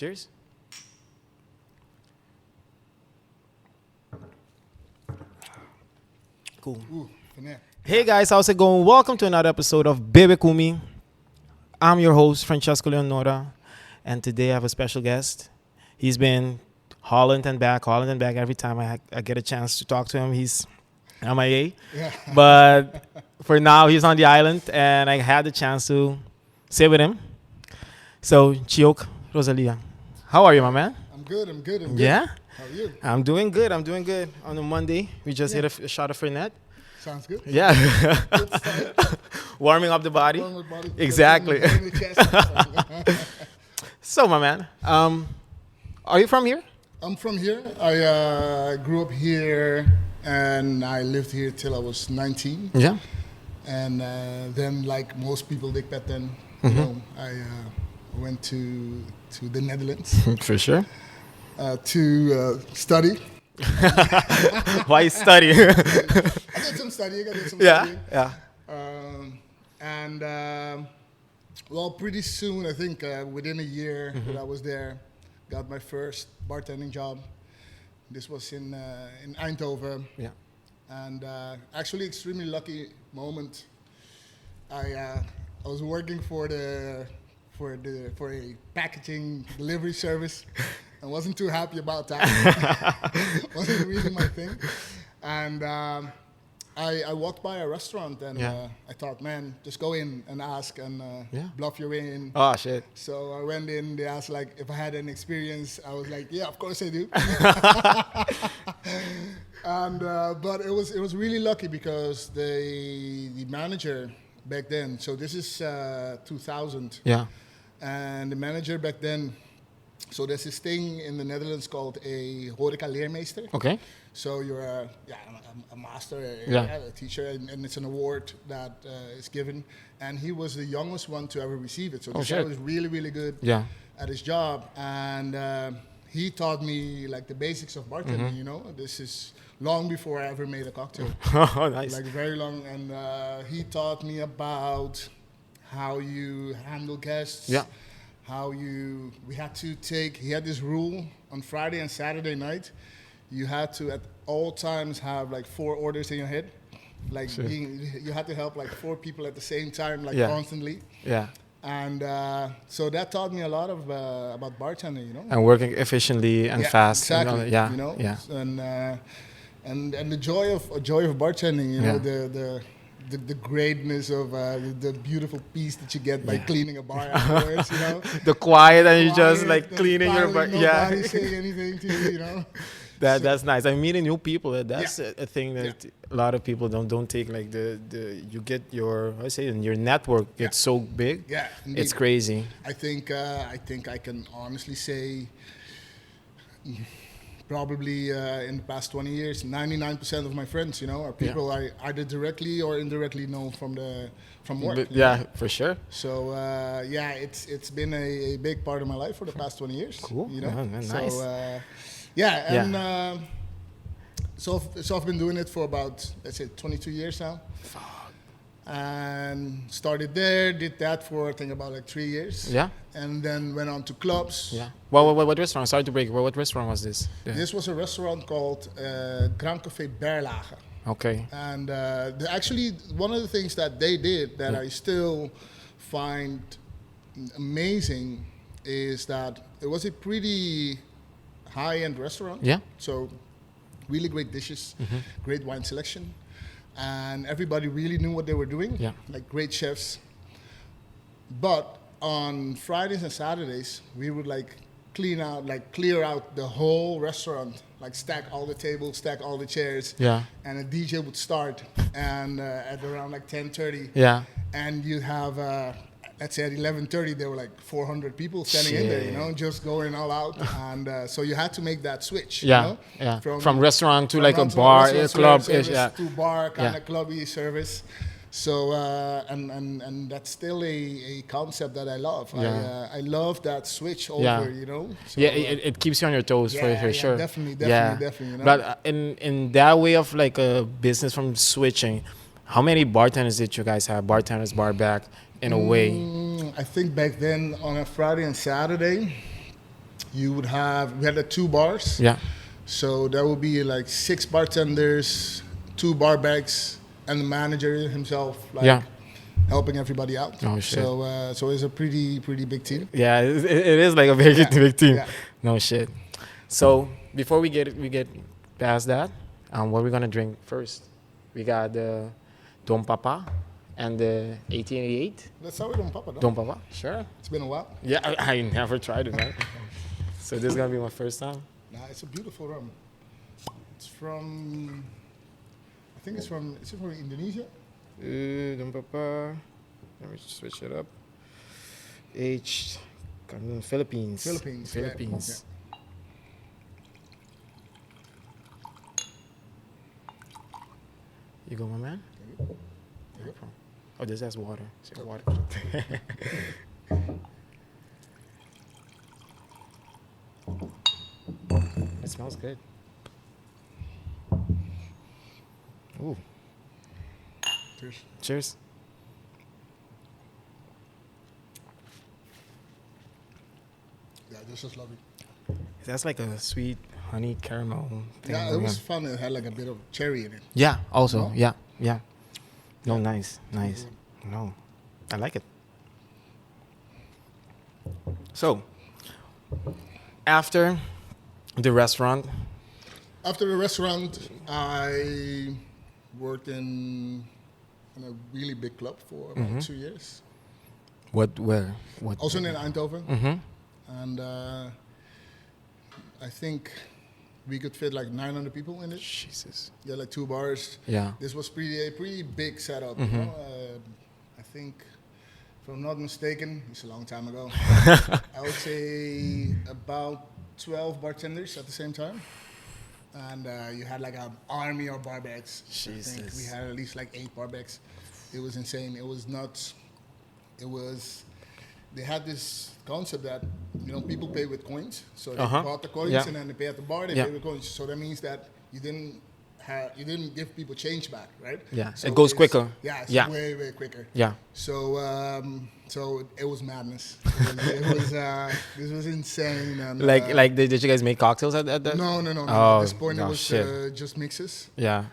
Cheers. Cool. Ooh, finesse. Hey guys, how's it going? Welcome to another episode of Bebe Kumi. I'm your host, Francesco Leonora, and today I have a special guest. He's been Holland and back every time I get a chance to talk to him. He's MIA. Yeah. But for now, he's on the island, and I had the chance to sit with him. So, Chioke Rosalia, how are you, my man? I'm good. Yeah? How are you? I'm doing good. On a Monday, we just hit a shot of Fernet. Sounds good. Yeah. Good start. Warming up the body. Warm the body. Exactly. Warm the chest. So, my man, are you from here? I'm from here. I grew up here and I lived here till I was 19. Yeah. And then, like most people did back then, you know, I went to the Netherlands For sure. to study. Why study? I did some studying. Yeah. Yeah. Well, pretty soon, I think within a year that I was there, got my first bartending job. This was in Eindhoven. Yeah. And actually, extremely lucky moment. I was working for a packaging delivery service. I wasn't too happy about that. Wasn't really my thing. And I walked by a restaurant and I thought, man, just go in and ask and bluff your way in. Oh, shit. So I went in, they asked like if I had an experience. I was like, yeah, of course I do. And but it was really lucky because the manager back then, so this is 2000. Yeah. And the manager back then, so there's this thing in the Netherlands called a horeca leermeester. Okay. So you're a master, a teacher, and it's an award that is given. And he was the youngest one to ever receive it. So this guy was really, really good at his job. And he taught me like the basics of bartending, you know. This is long before I ever made a cocktail. Oh, nice. Like very long. And he taught me about how you handle guests. Yeah. We had to he had this rule on Friday and Saturday night. You had to at all times have like 4 orders in your head. Like you had to help like 4 people at the same time, like constantly. Yeah. And so that taught me a lot of about bartending, you know. And working efficiently and fast. Exactly. And you know. Yeah. And the joy of bartending, you know, the greatness of the beautiful peace that you get by cleaning a bar afterwards, you know. The quiet and you just like cleaning your bar. Nobody saying anything to you, you know. That's nice. I'm meeting new people. That's a thing that a lot of people don't take. Like you get your your network gets so big. Yeah, indeed. It's crazy. I think I can honestly say probably in the past 20 years, 99% of my friends, you know, are people I either directly or indirectly know from work. Yeah, for sure. So it's been a big part of my life for the past 20 years. Cool. You know, nice. So I've been doing it for about, let's say, 22 years now. Fuck. And started there, did that for I think about like 3 years. Yeah. And then went on to clubs. Yeah. What restaurant? Sorry to break. What restaurant was this? Yeah. This was a restaurant called Grand Café Berlage. Okay. And actually, one of the things that they did that I still find amazing is that it was a pretty high-end restaurant. Yeah. So really great dishes, great wine selection. And everybody really knew what they were doing. Yeah. Like great chefs. But on Fridays and Saturdays, we would like clear out the whole restaurant, like stack all the tables, stack all the chairs. Yeah. And a DJ would start and at around like 10:30. Yeah. And you'd have let's say at 11:30 there were like 400 people standing in there, you know, just going all out. And so you had to make that switch. Yeah. You know, yeah. From restaurant to like a bar, a club, to bar kind of clubby service. So and that's still a concept that I love. Yeah. I love that switch over, you know. So, it keeps you on your toes for sure. Definitely. You know? But in that way of like a business from switching, how many bartenders did you guys have? Bartenders, bar back, in a way. I think back then on a Friday and Saturday, you would have, we had the 2 bars. Yeah. So there would be like 6 bartenders, 2 bar backs, and the manager himself, like helping everybody out. Oh shit. So it's a pretty big team. Yeah, it is like a very big team. Yeah. No shit. So before we get past that, what we're gonna drink first? We got the Dom Papa and the 1888. Let's start with Dom Papa. Dom Papa, sure. It's been a while. Yeah, I never tried it, man. So this is gonna be my first time. Nah, it's a beautiful rum. It's from, I think it's from, is it from Indonesia? Dom Papa. Let me switch it up. Aged, Philippines. Philippines. Yeah. You go, my man. Oh, this has water. Water. It smells good. Ooh. Cheers. Cheers. Yeah, this is lovely. That's like a sweet honey caramel thing. Yeah, it was fun. It had like a bit of cherry in it. Yeah, also. No? Yeah. No, nice. No, I like it. So, after the restaurant. After the restaurant, I worked in a really big club for about 2 years. Where? Also in Eindhoven. Mm-hmm. And I think we could fit like 900 people in it. Jesus. Yeah, like 2 bars. Yeah. This was a pretty big setup. Mm-hmm. You know? I think, if I'm not mistaken, it's a long time ago. I would say about 12 bartenders at the same time. And you had like an army of barbacks. Jesus. I think we had at least like 8 barbacks. It was insane. It was nuts. They had this concept that, you know, people pay with coins. So they bought the coins and then they pay at the bar, they pay with coins. So that means that you didn't give people change back, right? Yeah, so it goes quicker. Yeah, it's way, way quicker. Yeah. So so it was madness. This was insane. And, did you guys make cocktails at that? No. Oh, at this point, it was shit. just mixes. Yeah.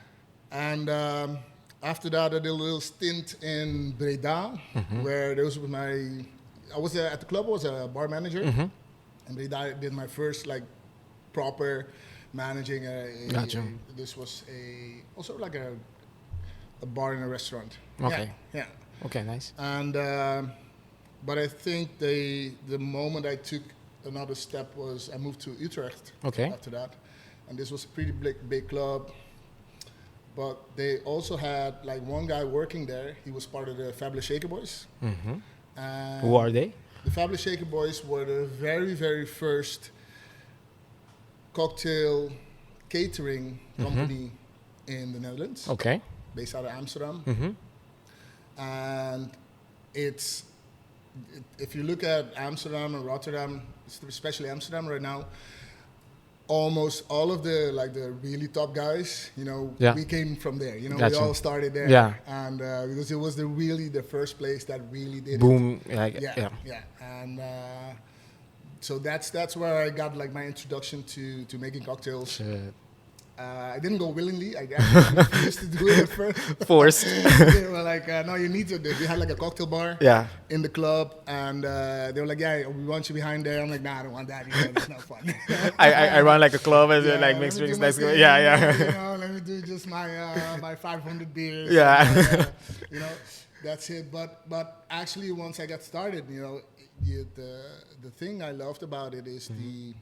And after that, I did a little stint in Breda, where I was at the club. I was a bar manager, and Breda I did my first like proper managing. Gotcha. This was also like a bar in a restaurant. Okay. Yeah. Okay. Nice. And but I think the moment I took another step was I moved to Utrecht. Okay. After that, and this was a pretty big club. But they also had like one guy working there. He was part of the Fabulous Shaker Boys. Mm-hmm. Who are they? The Fabulous Shaker Boys were the very, very first cocktail catering company in the Netherlands. Okay. Based out of Amsterdam. Mm-hmm. And if you look at Amsterdam and Rotterdam, especially Amsterdam right now, almost all of the really top guys, you know, we came from there. You know, we all started there. Yeah. And because it was the first place that really did boom. it. Yeah. And so that's where I got like my introduction to making cocktails. Shit. I didn't go willingly. I actually used to do it at first. Forced. They were like, no, you need to do it. We had like a cocktail bar in the club, and they were like, yeah, we want you behind there. I'm like, nah, I don't want that. You know, that's not fun. I run like a club and like mix drinks. Yeah. You know, let me do just my 500 beers. Yeah. And, you know, that's it. But actually, once I got started, you know, the thing I loved about it is the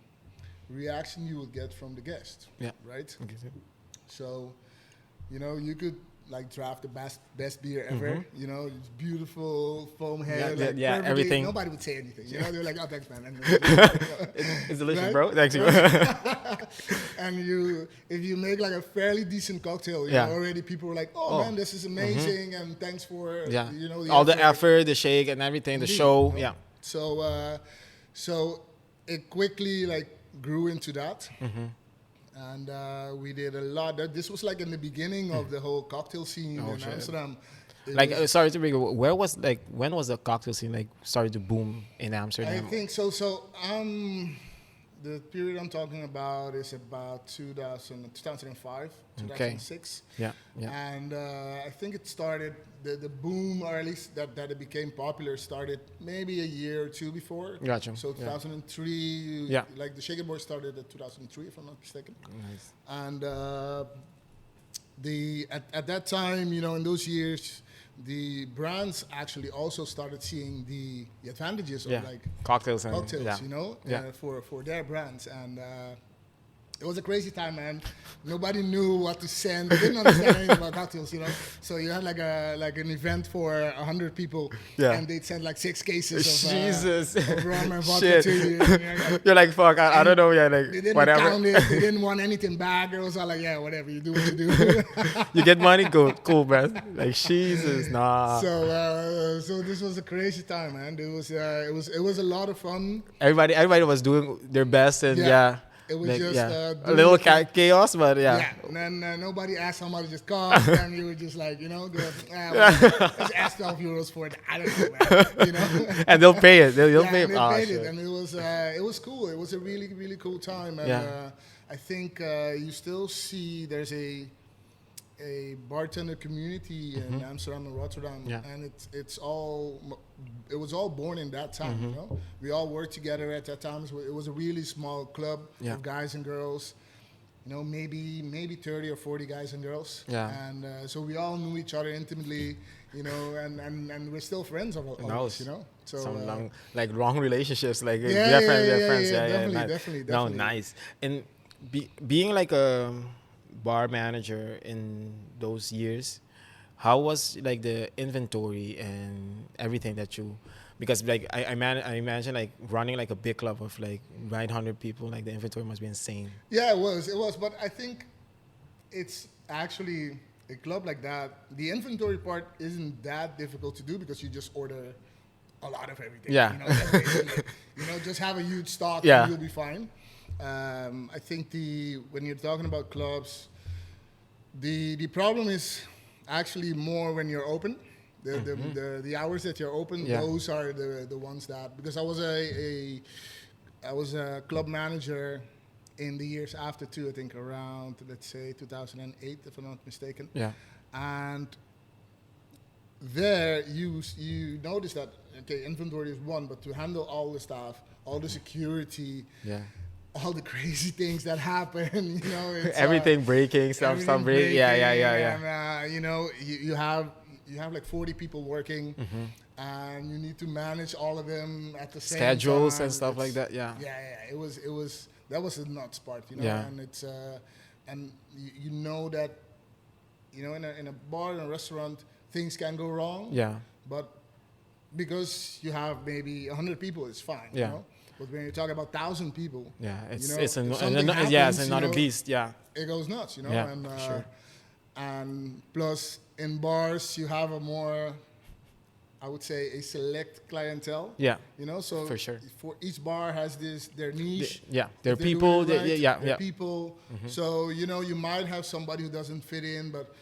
reaction you would get from the guest. Yeah. Right? Okay. So, you know, you could like draft the best beer ever. You know, it's beautiful foam head. Everything. Nobody would say anything. You know, they were like, oh, thanks, man. And, it's delicious, bro. Thanks, you. And if you make like a fairly decent cocktail, you know, already people were like, oh man, this is amazing, and thanks for you know all the effort, the shake and everything, the show. Yeah. So it quickly like grew into that, and we did a lot. This was like in the beginning of the whole cocktail scene in Amsterdam. Sorry to bring. When was the cocktail scene like started to boom in Amsterdam? I think so. the period I'm talking about is about 2005, Okay. 2006. Yeah. Yeah. And I think it started, the boom, or at least that it became popular, started maybe a year or two before. Gotcha. So Yeah. 2003, Yeah. like the Shaker Board started at 2003, if I'm not mistaken. Nice. And at that time, in those years, the brands actually also started seeing the advantages of like cocktails, cocktails, Yeah. for their brands. And it was a crazy time, man. Nobody knew what to send. They didn't understand anything about cocktails, So you had like an event for 100 people, and they'd send like 6 cases of Jesus. Of rum and vodka to you. You're like, fuck, I don't know, like they didn't whatever. count it. They didn't want anything back. It was all like, yeah, whatever. You do what you do. You get money, cool, man. Like Jesus, nah. So this was a crazy time, man. It was a lot of fun. Everybody was doing their best, and It was like, just a little chaos, but Yeah, and then nobody asked how much it just cost, and you were just like, let's ask 12 euros for it. I don't know, man, And they'll pay it. They'll pay it. They paid it, and it was cool. It was a really, really cool time, and I think you still see there's a bartender community in Amsterdam and Rotterdam, and it was all born in that time. We all worked together at that time. It was a really small club of guys and girls. Maybe 30 or 40 guys and girls. And so we all knew each other intimately. And we're still friends of us. So some long, like long relationships, like friends. Definitely. No, nice. And being like a bar manager in those years, how was like the inventory and everything that you, because like I imagine like running like a big club of like 900 people, like the inventory must be insane. Yeah, it was, but I think it's actually a club like that. The inventory part isn't that difficult to do because you just order a lot of everything. Just have a huge stock and you'll be fine. I think when you're talking about clubs, the problem is actually more when you're open. The hours that you're open, those are the ones that, because I was a club manager in the years after too. I think around, let's say 2008, if I'm not mistaken. And there you notice that inventory is one, but to handle all the stuff, all the security, all the crazy things that happen, it's, everything breaking, stuff breaking. And, you have like 40 people working, and you need to manage all of them at the same schedules time. And stuff like that. It was that was a nuts part, and it's and that in a bar and a restaurant things can go wrong. But because you have maybe 100 people, it's fine. But when you talk about 1,000 people, it's another beast. It goes nuts, and sure. And plus in bars you have a more, I would say, a select clientele. So for sure, for each bar has their niche. Their people. Their people. So you might have somebody who doesn't fit in, but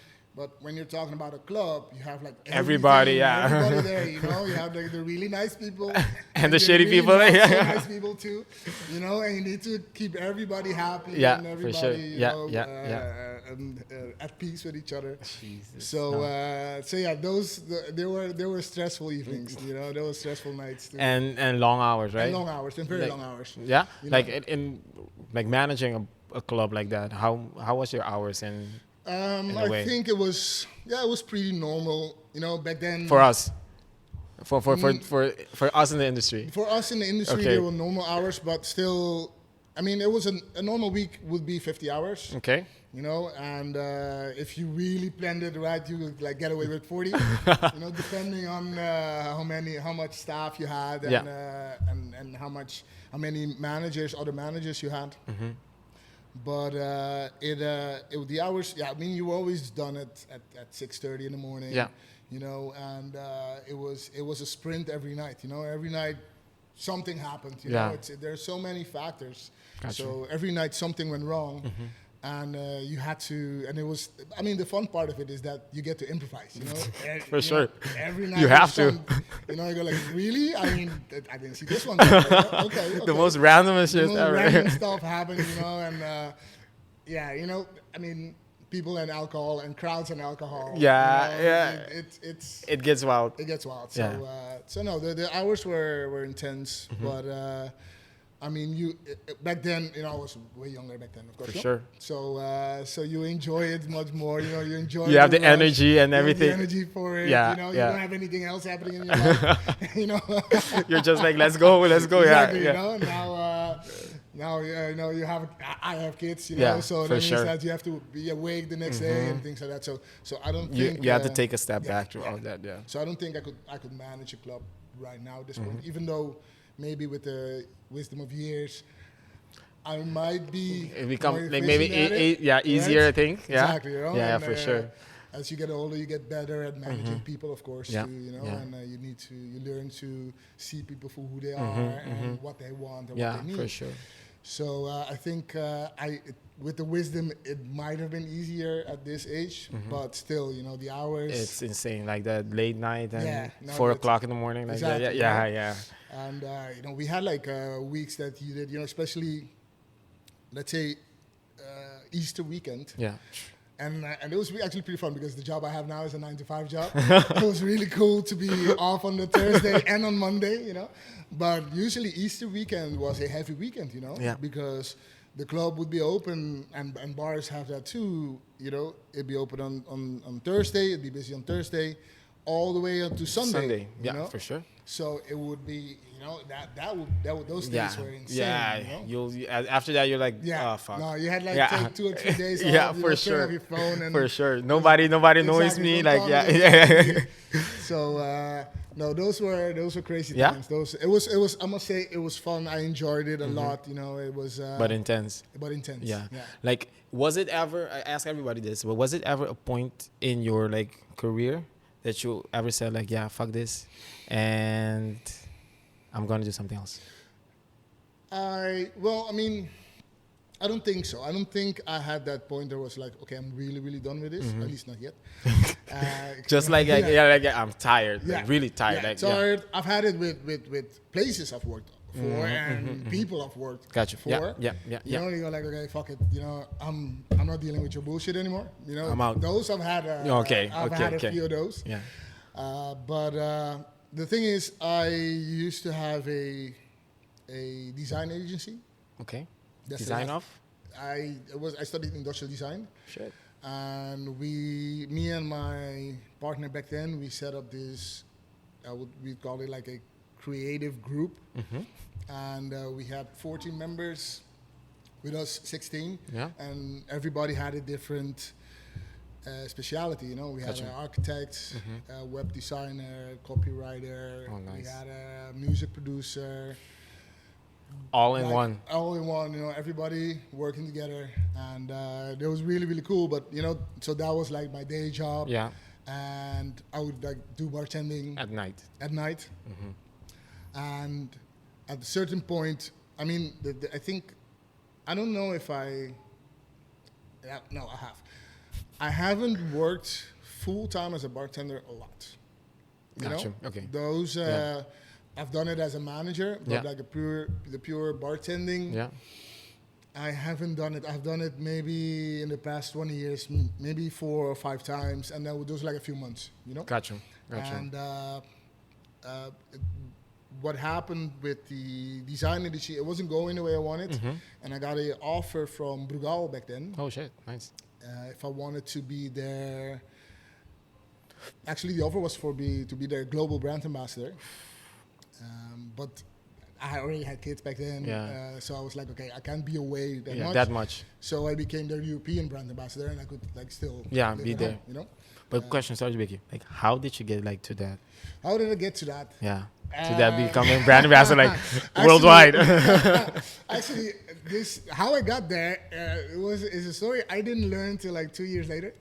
when you're talking about a club, you have like everybody there. You have like the really nice people and the shitty really people. Nice people too. And you need to keep everybody happy and everybody, for sure. At peace with each other. Jesus. So there were stressful evenings. There were stressful nights too. And long hours, right? And long hours, and very long hours. Yeah, like in like managing a club like that. How was your hours in I think it was pretty normal, back then. For us, for us in the industry. For us in the industry, there were normal hours, but still, I mean, it was a normal week would be 50 hours. Okay. And if you really planned it right, you would like get away with 40. Depending on how much staff you had, and how many other managers you had. But the hours, I mean, you were always done at 6:30 in the morning. And it was a sprint every night. Every night something happened. There's so many factors. Gotcha. So every night something went wrong, And you had to, and it was, I mean, the fun part of it is that you get to improvise, you know. For sure. Every night you have to. You know, you go like, really? I mean, I didn't see this one. Okay. The most randomest shit ever. Random stuff happens, you know, and yeah, you know, I mean, people and alcohol and crowds and alcohol. Yeah, you know, yeah. It gets wild. It gets wild. So, Yeah. So no, the hours were intense, but. I mean, back then, you know, I was way younger back then, of course. For sure. So you enjoy it much more. You know, you enjoy. You have the energy and everything. Have the energy for it. Yeah. You know, you don't have anything else happening in your life. You know. You're just like, let's go. Exactly. Yeah. You know. Now, you know, I have kids. You know, so that means that you have to be awake the next day and things like that. So I don't think you have to take a step back through all that. Yeah. So I don't think I could manage a club right now at this point, even though. Maybe with the wisdom of years, I might be. It become like maybe easier. Right? I think. Yeah. Exactly. You know? Yeah, for sure. As you get older, you get better at managing people, of course. Yeah. Too, you know, and you learn to see people for who they are and what they want and what they need. Yeah, for sure. So I think with the wisdom, it might have been easier at this age, but still, you know, the hours. It's insane, like that late night and no, 4 o'clock in the morning. Like exactly, that. Yeah. And you know, we had like weeks that you did, you know, especially, let's say, Easter weekend. Yeah. And it was actually pretty fun because the job I have now is a 9-to-5 job. It was really cool to be off on the Thursday and on Monday, you know. But usually Easter weekend was a heavy weekend, you know, because the club would be open and bars have that too, you know. It'd be open on Thursday, it'd be busy on Thursday, all the way up to Sunday. Yeah, you know? For sure. So it would be, you know, that would those days were insane. Yeah, you know? After that you're like, oh fuck. No, you had like take 2 or 3 days off. Yeah, for Turn off your phone and for sure. Nobody knows me. Like So no, those were crazy times. It was I must say it was fun. I enjoyed it a lot. You know, it was. But intense. Yeah. Like, was it ever? I ask everybody this, but was it ever a point in your like career that you ever said like, yeah, fuck this, and I'm gonna do something else? I mean, I don't think so. I don't think I had that point that was like, okay, I'm really, really done with this. At least not yet. Just like, I'm tired. Like, really tired. Yeah, like, tired. I've had it with places I've worked for and people I've worked for. Yeah. You know, you go like, okay, fuck it. You know, I'm not dealing with your bullshit anymore. You know, I'm out. Those I've had. I've had a few of those. Yeah. But the thing is, I used to have a design agency. Okay. That's design of? I studied industrial design. Shit. And me and my partner back then, we set up this, we call it like a creative group. And we had 14 members, with us 16. Yeah. And everybody had a different speciality, you know. We had an architect, a web designer, copywriter. Oh, nice. We had a music producer. All in one, you know, everybody working together, and it was really, really cool. But you know, so that was like my day job. Yeah. And I would like do bartending at night. And at a certain point, I mean, I think, I don't know if I have. I haven't worked full time as a bartender a lot. You know? Okay. Those. I've done it as a manager, but like the pure bartending. Yeah. I haven't done it. I've done it maybe in the past 20 years, maybe 4 or 5 times, and that was like a few months, you know. Gotcha. And what happened with the design industry, it wasn't going the way I wanted, and I got an offer from Brugal back then. Oh shit, nice. If I wanted to be their, actually the offer was to be their global brand ambassador. But I already had kids back then, so I was like, okay, I can't be away that much. So I became their European brand ambassador, and I could like still be there, home, you know. But question, sorry, Becky, like, how did you get like to that? How did I get to that? Yeah, to that becoming brand ambassador like worldwide. Actually, how I got there is a story I didn't learn till like 2 years later,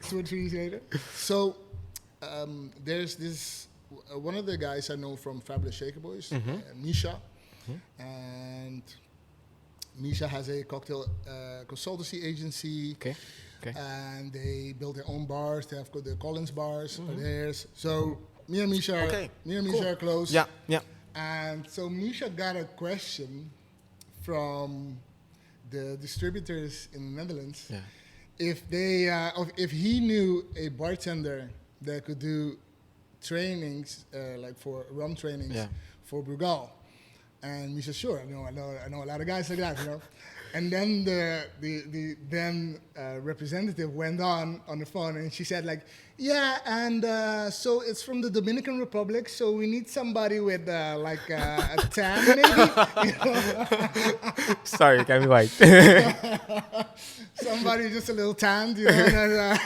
2 or 3 years later. So there's this. One of the guys I know from Fabulous Shaker Boys, Misha, and Misha has a cocktail consultancy agency. Okay. And they build their own bars. They have the Collins bars, theirs. So me and Misha, are close. Yeah, yeah. And so Misha got a question from the distributors in the Netherlands. Yeah. If he knew a bartender that could do trainings, like for rum trainings for Brugal. And Misha, sure, I know a lot of guys like that, you know. And then the then representative went on the phone, and she said, like, yeah, and so it's from the Dominican Republic, so we need somebody with like a tan, maybe. You know? Sorry, can be white. Somebody just a little tanned, you know.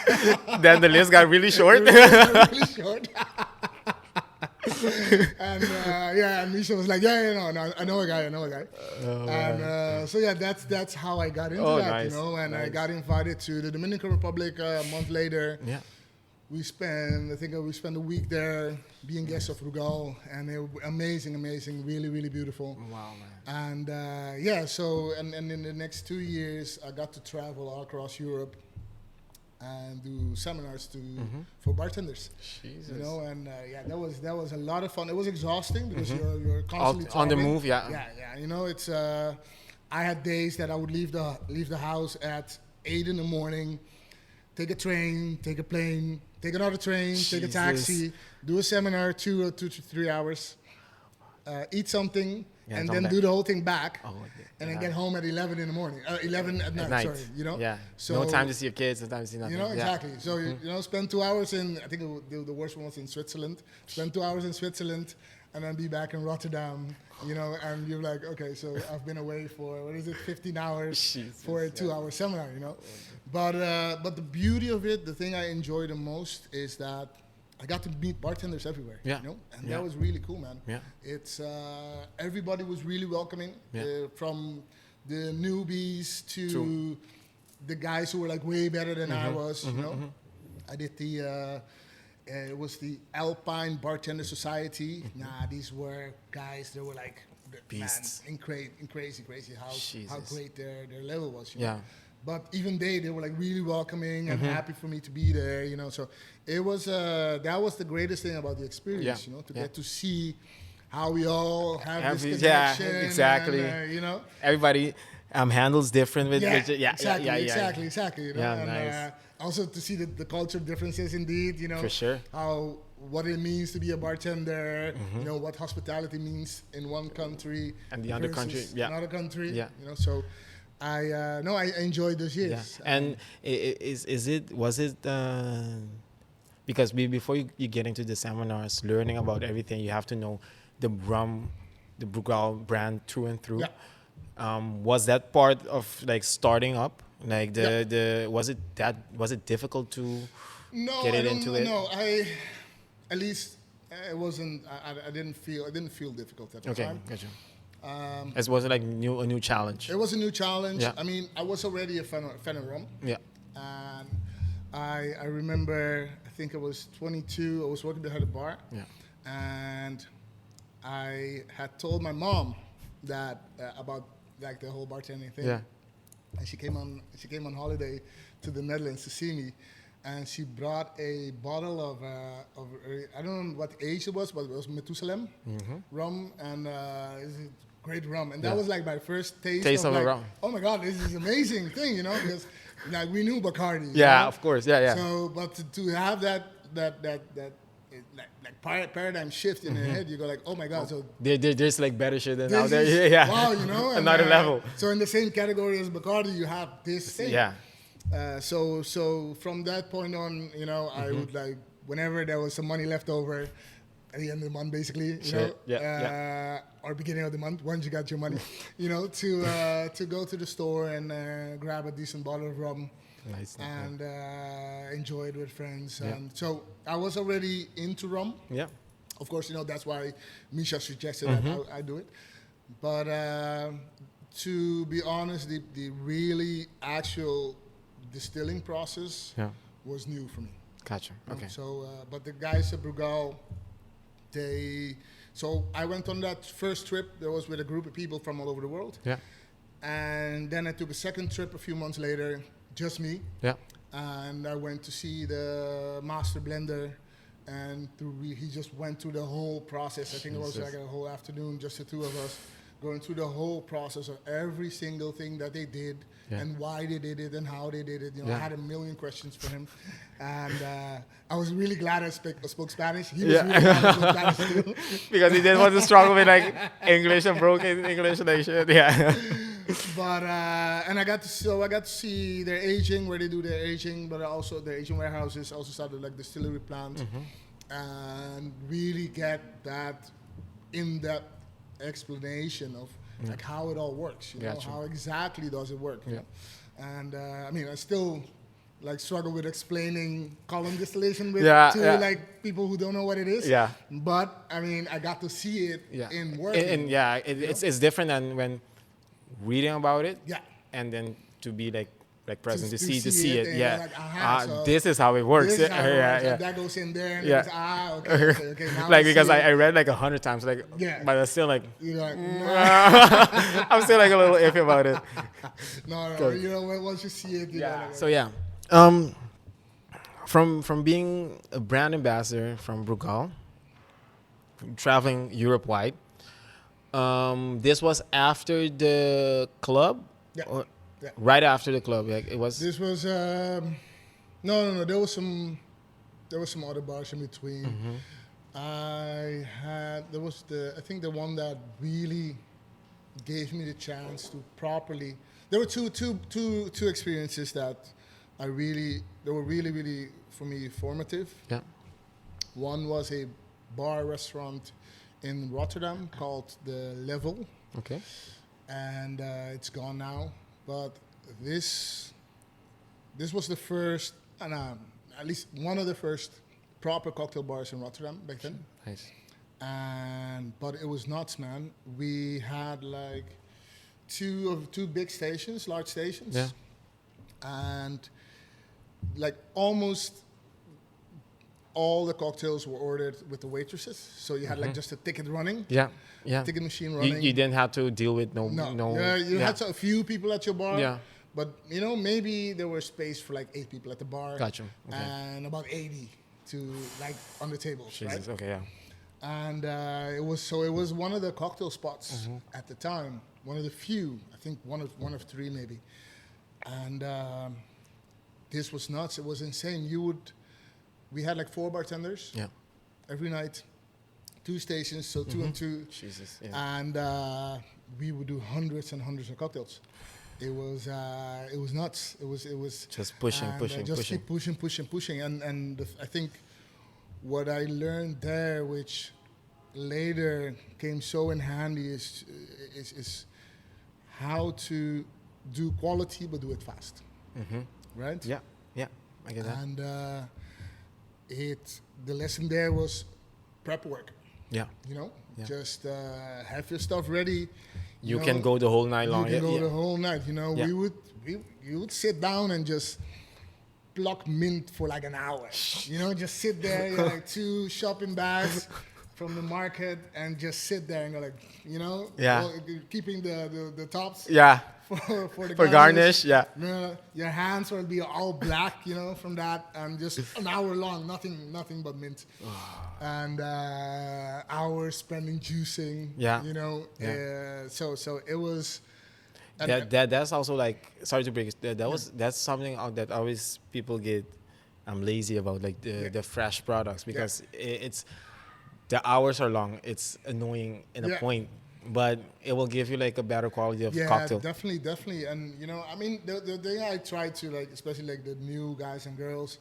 And, then the list got really short. really short. And and Misha was like, no, I know a guy. And so that's how I got into that, nice, you know. And nice. I got invited to the Dominican Republic a month later. Yeah. We spent a week there being guests of Brugal, and it was amazing, really, really beautiful. Wow, man. And so in the next 2 years, I got to travel all across Europe and do seminars for bartenders. Jesus. You know, and that was a lot of fun. It was exhausting because you're constantly on the traveling. move. Yeah. Yeah. You know, it's I had days that I would leave the house at 8 in the morning, take a train, take a plane, take another train, take a taxi, do a seminar 2 to 3 hours, eat something, and then do the whole thing back. And then get home at 11 in the morning, 11 at night, sorry, you know? Yeah, so, no time to see your kids, no time to see nothing. You know, exactly. So, you know, spend 2 hours in, I think the worst one was in Switzerland. Spend 2 hours in Switzerland and then be back in Rotterdam, you know, and you're like, okay, so I've been away for, 15 hours for a 2-hour seminar, you know? But the beauty of it, the thing I enjoy the most is that I got to meet bartenders everywhere, you know, and that was really cool, man. Yeah. It's everybody was really welcoming, from the newbies to the guys who were like way better than I was. You know, I did it was the Alpine Bartender Society. These were guys that were like beasts, man, in crazy how great their level was. You know? But even they were like really welcoming and happy for me to be there, you know. So it was that was the greatest thing about the experience, you know, to get to see how we all have this connection. Yeah, exactly. And, you know, everybody handles different with exactly. You know, and nice. Also to see the culture differences, indeed, you know, for sure. What it means to be a bartender, you know, what hospitality means in one country and the other country, another country, you know. So I enjoyed those years. Yeah. And was it because before you get into the seminars, learning about everything, you have to know the rum, the Brugal brand through and through. Yeah. Was that part of like starting up? Like was it difficult to get into it? No, at least it wasn't. I didn't feel difficult at the time. Okay, gotcha. It was like a new challenge. It was a new challenge. Yeah. I mean, I was already a fan of rum. Yeah. And I remember, I think I was 22. I was working behind a bar. Yeah. And I had told my mom that about like the whole bartending thing. Yeah. And she came on holiday to the Netherlands to see me. And she brought a bottle of I don't know what age it was, but it was Methusalem rum, and it's a great rum. And that was like my first taste of like, rum. Oh my God, this is an amazing thing, you know, because like we knew Bacardi. Yeah, know? Of course, yeah. So, but to have that paradigm shift in your head, you go like, oh my God. So there's like better shit than out there. Yeah. Wow, you know, another level. So in the same category as Bacardi, you have this thing. Yeah. So from that point on, you know, I would like, whenever there was some money left over at the end of the month, basically, you know, or beginning of the month, once you got your money, you know, to go to the store and grab a decent bottle of rum. Nice. And enjoy it with friends. Yeah. And so I was already into rum. Yeah. Of course, you know, that's why Misha suggested that I do it. But to be honest, the really actual distilling process was new for me. Gotcha. Okay. So, but the guys at Brugal, so I went on that first trip. That was with a group of people from all over the world. Yeah. And then I took a second trip a few months later, just me. Yeah. And I went to see the master blender, and he just went through the whole process. I think it was like a whole afternoon, just the two of us, going through the whole process of every single thing that they did and why they did it and how they did it. You know, I had a million questions for him, and I was really glad I spoke Spanish. He was really glad I spoke Spanish too, because he didn't want to struggle with like English and broken English and like shit. Yeah. But and I got to see their aging, where they do their aging, but also their aging warehouses. Also started like distillery plant, and really get that in-depth explanation of like how it all works. You know, how exactly does it work? Yeah. And I mean, I still like struggle with explaining column distillation to like people who don't know what it is. Yeah. But I mean, I got to see it in work. And it's different than when reading about it, and then to be like present to see it. Yeah, like, so this is how it works. This is how it works. And that goes in there. And okay. Now like because I read like 100 times, like, but I'm still like, I'm still like a little iffy about it. No, you know, once you see it, you know. Like, so from being a brand ambassador from Brugal, traveling Europe wide. This was after the club, right after the club. Like it was. This was no. There was some other bars in between. I think the one that really gave me the chance to properly. There were two experiences that they were really for me formative. Yeah. One was a bar restaurant in Rotterdam called The Level. Okay. And it's gone now. But this was the first, and at least one of the first proper cocktail bars in Rotterdam back then. Nice. But it was nuts, man. We had like two big stations, large stations. Yeah. And like almost all the cocktails were ordered with the waitresses, so you had like just a ticket running. Yeah. Ticket machine running. You didn't have to deal with no. Yeah, you had a few people at your bar. Yeah. But you know, maybe there was space for like 8 people at the bar. Gotcha. Okay. And about 80 to like on the tables. Jesus. Right? Okay. Yeah. And it was one of the cocktail spots at the time. One of the few, I think one of three maybe. And this was nuts. It was insane. We had like 4 bartenders every night, 2 stations, so 2 and 2. Jesus, yeah. And we would do hundreds and hundreds of cocktails. It was nuts. It was just pushing. Keep pushing. And I think what I learned there, which later came so in handy, is how to do quality but do it fast. Right? Yeah. I get that. And the lesson there was prep work. Yeah. You know, just have your stuff ready. You can go the whole night long. You can go the whole night. You know, you would sit down and just pluck mint for like an hour. You know, just sit there, you know, like 2 shopping bags from the market, and just sit there and go like, you know, keeping the tops. Yeah. For garnish, yeah. Your hands will be all black, you know, from that, and just an hour long, nothing but mint, and hours spending juicing, you know. So it was. That's also like, sorry to break it. That's something that always people get lazy about, like the fresh products, because it's the hours are long. It's annoying in a point. But it will give you like a better quality of cocktail. Yeah, definitely. And you know, I mean, the thing I try to like, especially like the new guys and girls,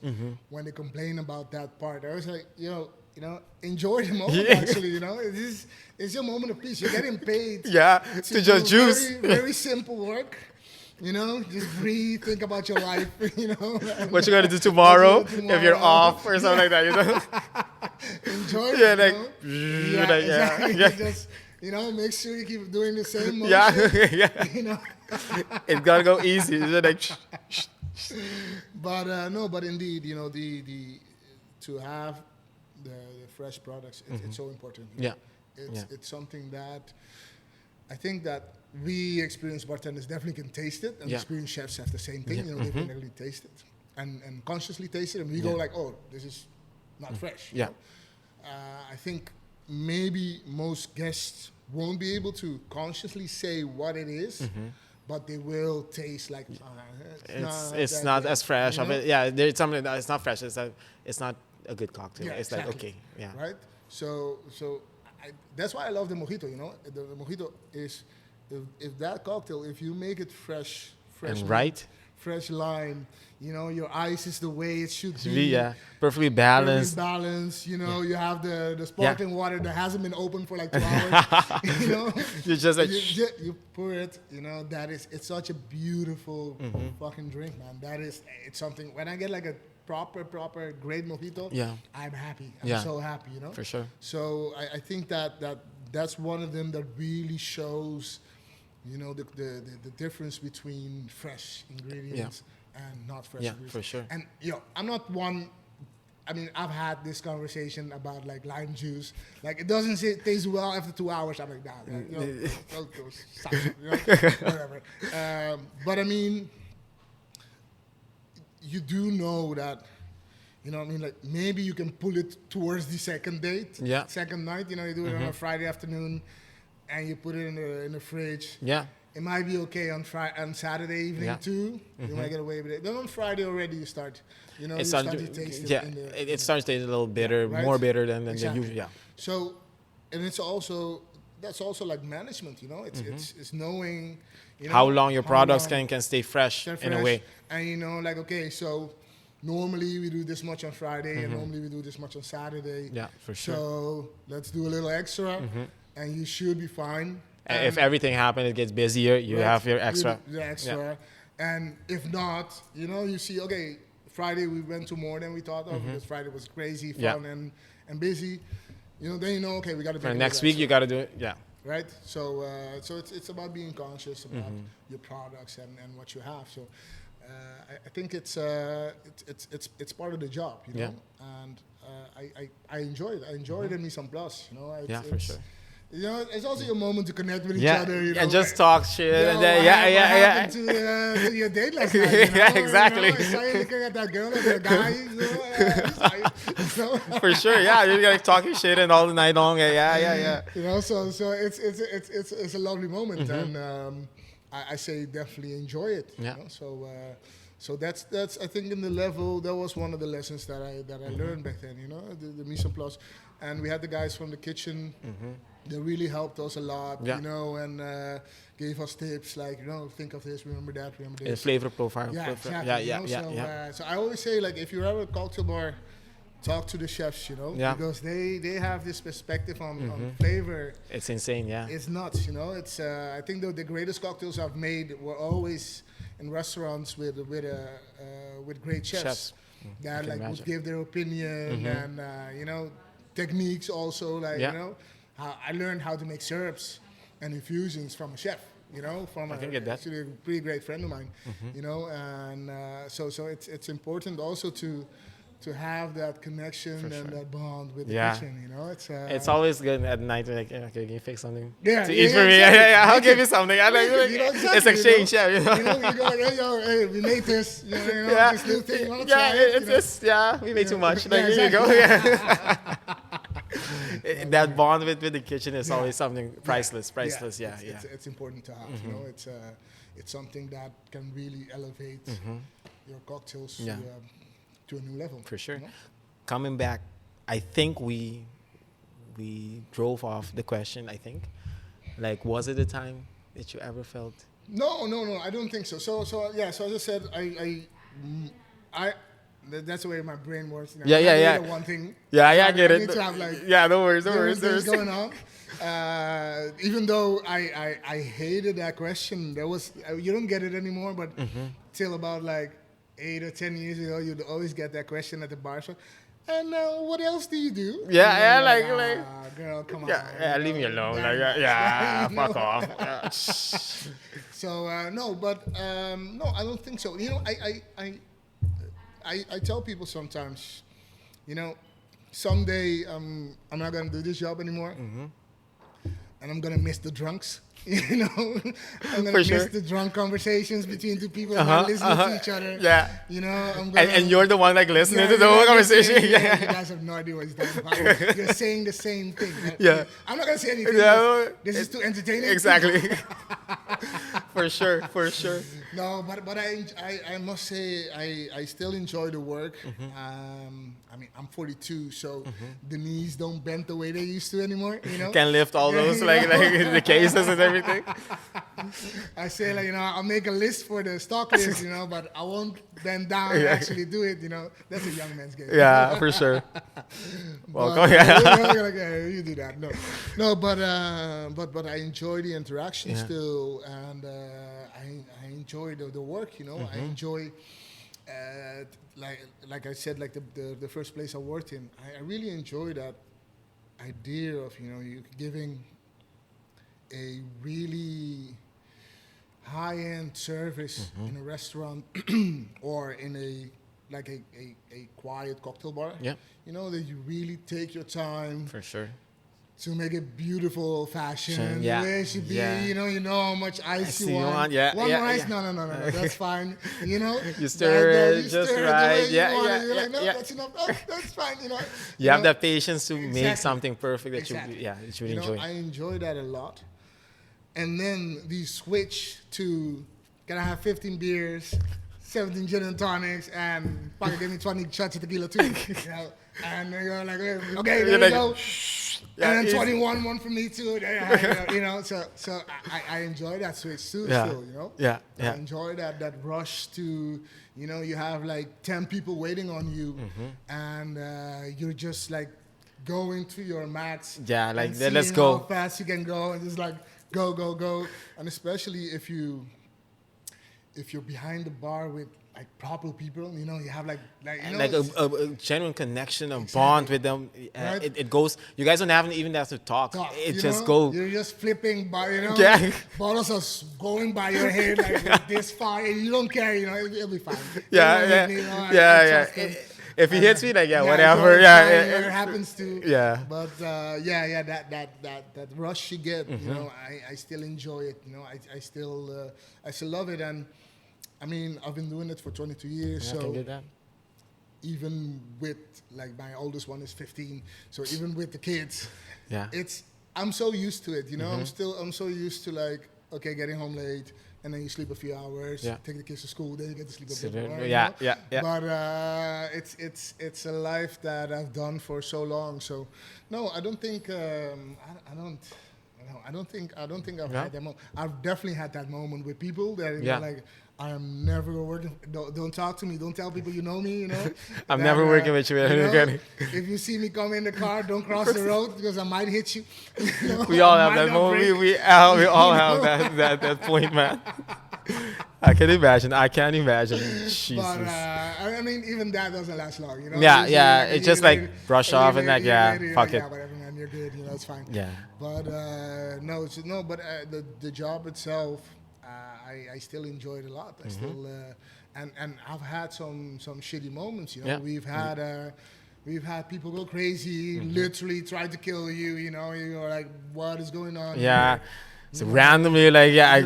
when they complain about that part, I was like, you know, enjoy the moment. Actually, you know, it's your moment of peace. You're getting paid. To just juice. Very, very simple work. You know, just breathe, think about your life, you know. What you're going to do tomorrow if you're off or something like that, you know. Enjoy it, exactly. Just, you know, make sure you keep doing the same motion. You know. It's got to go easy. It's like but indeed, you know, the to have the fresh products, it's so important. It's something that I think that we experienced bartenders definitely can taste it, and experienced chefs have the same thing. You know, they can really taste it and consciously taste it, and we go like, oh, this is not fresh. You know? I think maybe most guests won't be able to consciously say what it is, but they will taste like it's not as fresh. Of it. Yeah, there's something that it's not fresh. It's not a good cocktail. Yeah, it's exactly. like, okay, yeah, right. So that's why I love the mojito. You know, the mojito is if that cocktail, if you make it fresh and mint, right, fresh lime, you know, your ice is the way it should be. Yeah, perfectly balanced. You know, you have the sparkling water that hasn't been open for like 2 hours. You know, you just like you pour it. You know, it's such a beautiful fucking drink, man. It's something. When I get like a proper great mojito, I'm happy. I'm so happy. You know, for sure. So I think that's one of them that really shows, you know, the difference between fresh ingredients and not fresh ingredients. For sure. And, you know, I'm not one, I mean, I've had this conversation about, like, lime juice. Like, it doesn't taste well after 2 hours. I'm like, nah, man, you know, stop it, you know, whatever. But, I mean, you do know that, you know what I mean? Like, maybe you can pull it towards the second date, second night. You know, you do it on a Friday afternoon, and you put it in the fridge. Yeah. It might be okay on Saturday evening too. You might get away with it. Then on Friday already you start, you know, start to taste it. It starts to taste a little bitter, more bitter than the usual. Yeah. So, and that's also like management. You know, it's knowing, you know, how long your products can stay fresh in a way. And you know, like, okay, so normally we do this much on Friday, and normally we do this much on Saturday. Yeah, for sure. So let's do a little extra, and you should be fine. And if everything happens, it gets busier, you have your extra. The extra. Yeah. And if not, you know, you see, okay, Friday we went to more than we thought of because Friday was crazy, fun, and busy. You know, then you know, okay, we got to do it. Next week you got to do it, right? So it's about being conscious about your products and what you have. So I think it's part of the job, you know. And I enjoy it. I enjoy it in Mise en Place, you know. For sure. You know, it's also your moment to connect with each other. You know, and just talk shit. What happened to your date last night? You know? Exactly. You know, I saw you looking at that girl or that guy. You know, for sure, you're like talking shit and all the night long. Yeah. You know, so it's a lovely moment, and I say definitely enjoy it. You know? So that's I think in the level that was one of the lessons that I learned back then. You know, the mise en place, and we had the guys from the kitchen. They really helped us a lot, you know, and gave us tips like, you know, think of this, remember that, remember this. The flavor profile. Exactly. So I always say, like, if you're at a cocktail bar, talk to the chefs, you know, because they have this perspective on flavor. It's insane, It's nuts, you know. It's I think the greatest cocktails I've made were always in restaurants with great chefs that would give their opinion and you know, techniques also, like you know. I learned how to make syrups and infusions from a chef, you know, from actually a pretty great friend of mine, you know, and so it's important also to have that connection and that bond with the kitchen, you know. It's always good at night, like, okay, can you fix something to eat for me? I'll give you something. I like, you know, exactly, it's exchange, you know, you go like, hey, we made this, you know, this new thing. We made too much. Like, here you go. That bond with the kitchen is always something priceless. It's important to have. You know, it's something that can really elevate your cocktails to a new level. For sure. You know? Coming back, I think we drove off the question. I think, like, was it a time that you ever felt? No, I don't think so. So as I said, I that's the way my brain works. You know? One thing. I get it. Need to have, like, no worries. Things going on. Even though I hated that question, you don't get it anymore. But till about like 8 or 10 years ago, you'd always get that question at the bar. So, and what else do you do? Like, girl, come on. Leave me alone. Fuck off. So no, but no, I don't think so. You know, I tell people sometimes, you know, someday I'm not gonna do this job anymore, and I'm gonna miss the drunks. You know, I'm gonna For miss sure. the drunk conversations between two people not listening to each other. Yeah. You know, I'm gonna, And you're the one like listening to you're the whole not conversation. listening, Yeah. you guys have no idea what he's talking about. You're saying the same thing. Right? Yeah. I'm not gonna say anything. Yeah. This is too entertaining. Exactly. For sure. For sure. No, but I must say I still enjoy the work. I mean, I'm 42, so the knees don't bend the way they used to anymore. You know, Can lift all those like the cases and everything. I say, like, you know, I'll make a list for the stock list, you know, but I won't bend down and actually do it, you know. That's a young man's game. Yeah, for sure. Well, But, yeah. like, you do that. No, but I enjoy the interaction still, and I enjoy the work, you know. I enjoy, like I said, like the first place I worked in. I really enjoy that idea of, you know, you giving a really high-end service in a restaurant or in a quiet cocktail bar. Yeah. You know, that you really take your time For sure. to make it beautiful fashion. Yeah. The way it should be. Yeah. You know how much ice you you want. want, yeah, One yeah, more ice? yeah. No. That's fine. You know, You stir it you just stir it the right. way you Yeah, want yeah, it. You're like, no, yeah. that's enough. Oh, that's fine. You know, You have that patience to make Exactly. something perfect that Exactly. that you would You know, enjoy. I enjoy that a lot. And then the switch to, can I have 15 beers, 17 gin and tonics, and fucking give me 20 shots of tequila too. You know? And you're like, okay, there You're you like, go. Yeah, And then easy. 21, one for me too. You know, so I enjoy that switch too, Yeah. still, you know? Yeah, I yeah. enjoy that rush to, you know, you have like 10 people waiting on you, and you're just like going to your max. Yeah, like, and let's seeing go. how fast you can go, and just like go. And especially if you're behind the bar with like proper people, you know, you have like you know, Like a genuine connection, a bond with them. Right. It goes. You guys don't even have to talk. It you just know, go. You're just flipping by, you know. Yeah. Bottles are going by your head like this far, and you don't care, you know. It'll be fine. Yeah, You know, yeah, you know, I yeah. trust them. If he hits me, like Yeah, whatever. it's Yeah, fine, yeah, it happens to. yeah. But that rush you get, you know, I still enjoy it. You know, I still love it, and I mean, I've been doing it for 22 years, I can do so that. even with like my oldest one is 15, so even with the kids, Yeah. I'm so used to it. You know, I'm so used to like, okay, getting home late. And then you sleep a few hours, Yeah. take the kids to school, then you get to sleep a So bit then- more. you yeah, know? yeah. But it's a life that I've done for so long. So no, I don't think I don't think I've No? had that moment. I've definitely had that moment with people that you Yeah. know, like I am never working. Don't talk to me. Don't tell people you know me. You know. I'm That, never working with you. know, Okay. if you see me come in the car, don't cross the road because I might hit you. You know, We all I have might that not moment. brake. We all You have know? that point, man. I can imagine. I can't imagine. Jesus. But I mean, even that doesn't last long, you know. Yeah, Usually, yeah, like, a it's year just like later- brush a year off and later- like, a year yeah, later, you're fuck like, it. Yeah, whatever, man, you're good, you know, it's fine. Yeah. But the job itself, I still enjoy it a lot. I still and I've had some shitty moments, you know. Yeah. We've had people go crazy, literally try to kill you. You know, you're like, what is going on? Yeah. here? So randomly, like, yeah,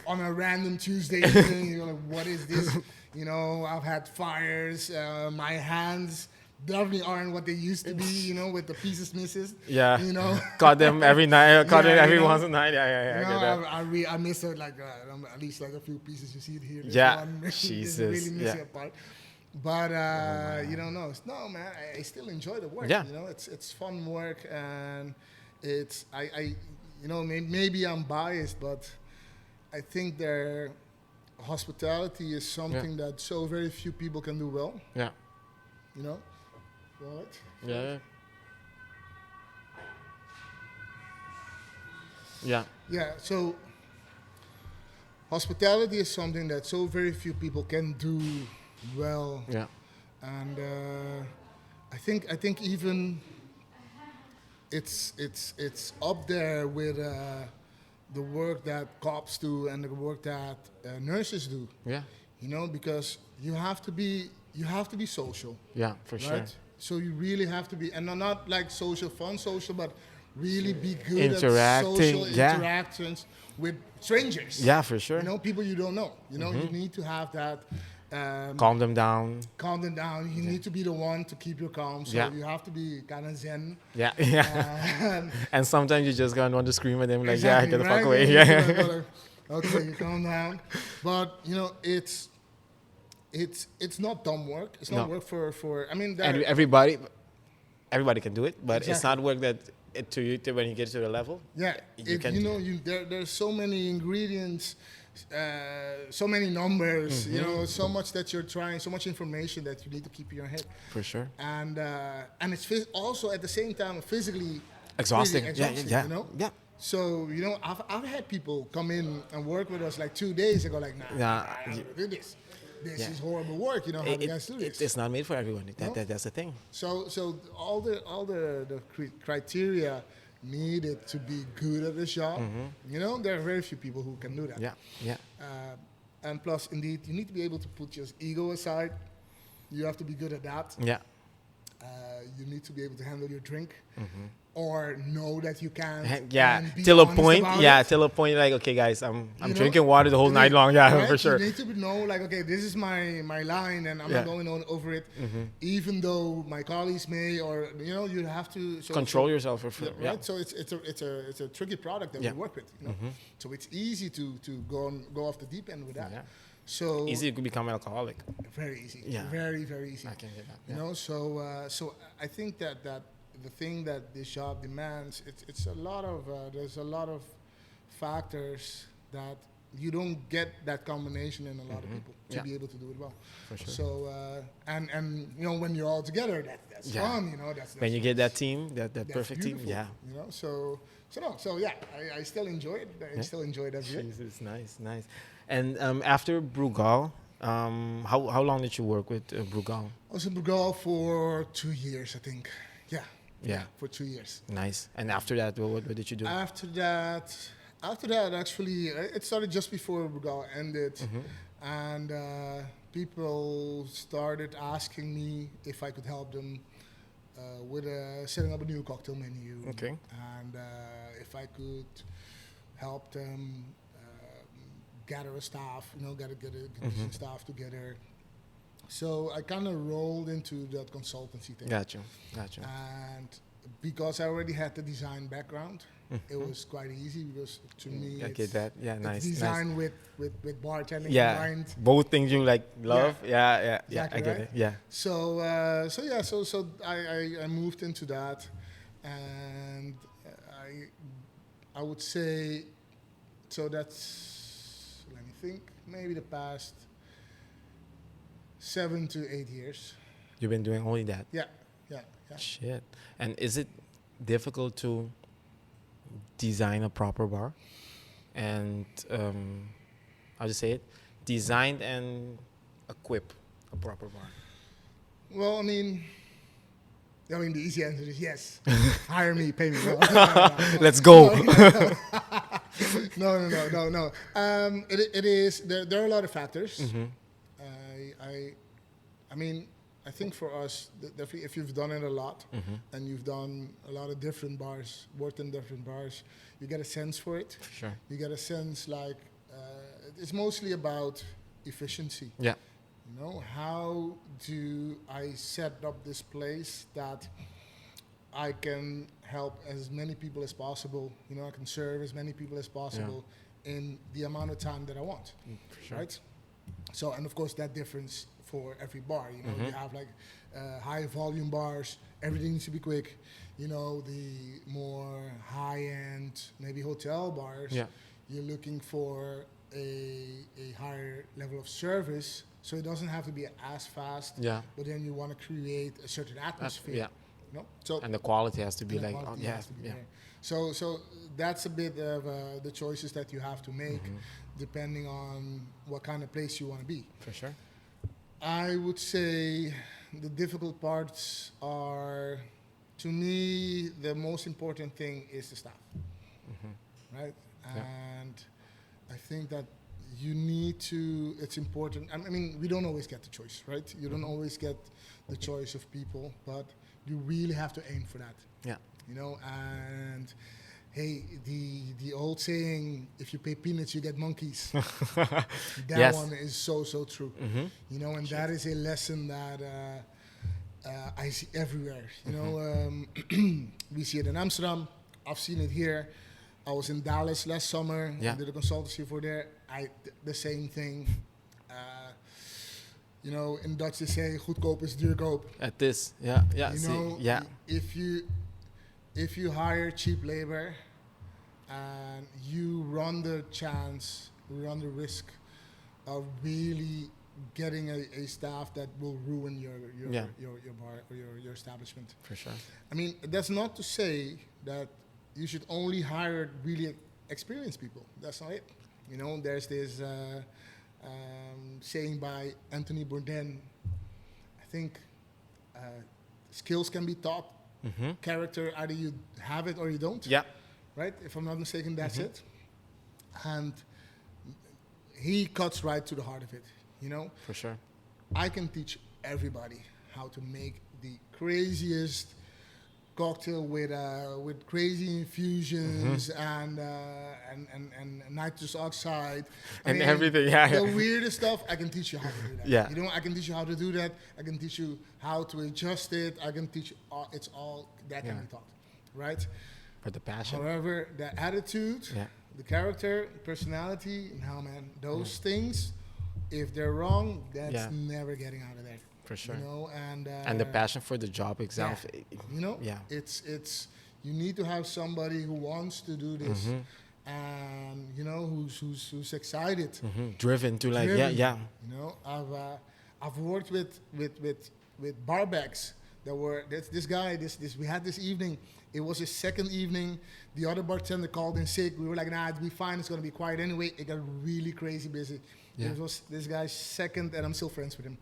On a random Tuesday evening, you're like, what is this? You know, I've had fires. My hands definitely aren't what they used to be, you know, with the pieces misses. yeah. You know, Caught them every night. Caught Yeah, it every you know. once a night. Yeah, you I know, get that. I miss it like at least like a few pieces. You see it here. This Yeah. one, this Jesus, really miss yeah. it apart. But you don't know. No, man. I still enjoy the work. Yeah. You know, it's fun work, and it's I you know, maybe I'm biased, but I think their hospitality is something that so very few people can do well. Yeah. You know, right? Yeah. Yeah. Yeah. So hospitality is something that so very few people can do well, Yeah. and I think even it's up there with the work that cops do and the work that nurses do. Yeah. You know, because you have to be social, Yeah, for sure. right? So you really have to be, and not like social, fun social, but really be good Interacting, at social interactions with strangers. Yeah, for sure. You know, people you don't know. You know, you need to have that. Calm them down. Calm them down. You need to be the one to keep your calm. So you have to be kind of zen. Yeah, yeah. And sometimes you just gonna want to scream at them like, exactly, get the right? fuck away. Yeah. Okay, you calm down. But you know, it's not dumb work. It's not work for. I mean, everybody can do it, but it's not work that when you get to the level. Yeah, there's so many ingredients, so many numbers. You know, so much that you're trying, so much information that you need to keep in your head. For sure. And it's also at the same time physically exhausting. Yeah. You know. Yeah. So you know, I've had people come in and work with us like 2 days ago, like, nah, I don't do this. This is horrible work. You know, how do you guys do this? It's not made for everyone. That's the thing. So all the criteria needed to be good at this job. You know, there are very few people who can do that. Yeah. And plus, indeed, you need to be able to put your ego aside. You have to be good at that. Yeah. You need to be able to handle your drink. Or know that you can. Till a point. Yeah, till a point. Like, okay, guys, I'm drinking water the whole night long. Yeah, right? For sure. You need to know, like, okay, this is my line, and I'm not going on over it. Even though my colleagues may, or you know, you have to control yourself for sure. Right. So it's a tricky product that we work with. You know? So it's easy to go off the deep end with that. Yeah. So easy to become an alcoholic. Very easy. Yeah. Very, very easy. I can get that. You know, so I think that the thing that this job demands, it's a lot of there's a lot of factors that you don't get that combination in a lot of people to be able to do it well. For sure. So and you know, when you're all together, that's fun. You know, that's when you get that team, that perfect beautiful, team. Yeah. You know, so yeah, I still enjoy it. I still enjoy it every day. It's nice. And after Brugal, how long did you work with Brugal? I was in Brugal for 2 years, I think. Yeah, for 2 years. Nice. And after that, what did you do? After that, actually, it started just before Brugal ended, and people started asking me if I could help them with setting up a new cocktail menu. Okay. And if I could help them gather a staff, you know, get a staff together. So I kind of rolled into that consultancy thing. Gotcha. And because I already had the design background, it was quite easy because to me, I get that. Yeah, nice. Design with bartending combined. Both things you like love. Yeah. Exactly, I get right? it. Yeah. So I moved into that, and I would say, so that's, let me think, maybe the past 7 to 8 years. You've been doing only that? Yeah. Shit. And is it difficult to design a proper bar? And how to say it? Design and equip a proper bar? Well, I mean, the easy answer is yes. Hire me, pay me. No. Let's go. No. It is. There are a lot of factors. I mean, I think for us, if you've done it a lot and you've done a lot of different bars, worked in different bars, you get a sense for it. For sure. You get a sense like it's mostly about efficiency. Yeah. You know, how do I set up this place that I can help as many people as possible? You know, I can serve as many people as possible in the amount of time that I want. For sure. Right? So, and of course, that difference for every bar. You know, you have like high volume bars, everything needs to be quick. You know, the more high end, maybe hotel bars, you're looking for a higher level of service. So it doesn't have to be as fast, but then you want to create a certain atmosphere. You know? So and the quality has to be like, So that's a bit of the choices that you have to make, depending on what kind of place you want to be. For sure. I would say the difficult parts are, to me, the most important thing is the staff, right? And I think that you need to, it's important. I mean, we don't always get the choice, right? You don't always get the choice of people, but you really have to aim for that. Yeah. you know. And hey, the old saying, if you pay peanuts, you get monkeys. That one is so true, you know. And that is a lesson that I see everywhere. You know, we see it in Amsterdam. I've seen it here. I was in Dallas last summer. I did a consultancy for there. The same thing. You know, in Dutch they say, goedkoop is duurkoop. At this, you know, if you hire cheap labor, and you run the risk of really getting a staff that will ruin your bar or your establishment. For sure. I mean, that's not to say that you should only hire really experienced people. That's not it. You know, there's this saying by Anthony Bourdain, I think skills can be taught. Character, either you have it or you don't. Yeah. Right? If I'm not mistaken, that's it. And he cuts right to the heart of it, you know? For sure. I can teach everybody how to make the craziest cocktail with crazy infusions and nitrous oxide and everything. The weirdest stuff. I can teach you how to do that. You know, I can teach you how to do that. I can teach you how to adjust it. I can teach you it's all that can be taught, right? But the passion. However, the attitude, the character, personality, now man, those things, if they're wrong, that's never getting out of there. For sure. You know, and the passion for the job itself. You know, it's you need to have somebody who wants to do this, and you know who's excited, driven to like You know, I've worked with barbacks that were this guy. We had this evening. It was his second evening. The other bartender called in sick. We were like, nah, it'll be fine. It's gonna be quiet anyway. It got really crazy busy. It was this guy's second, and I'm still friends with him.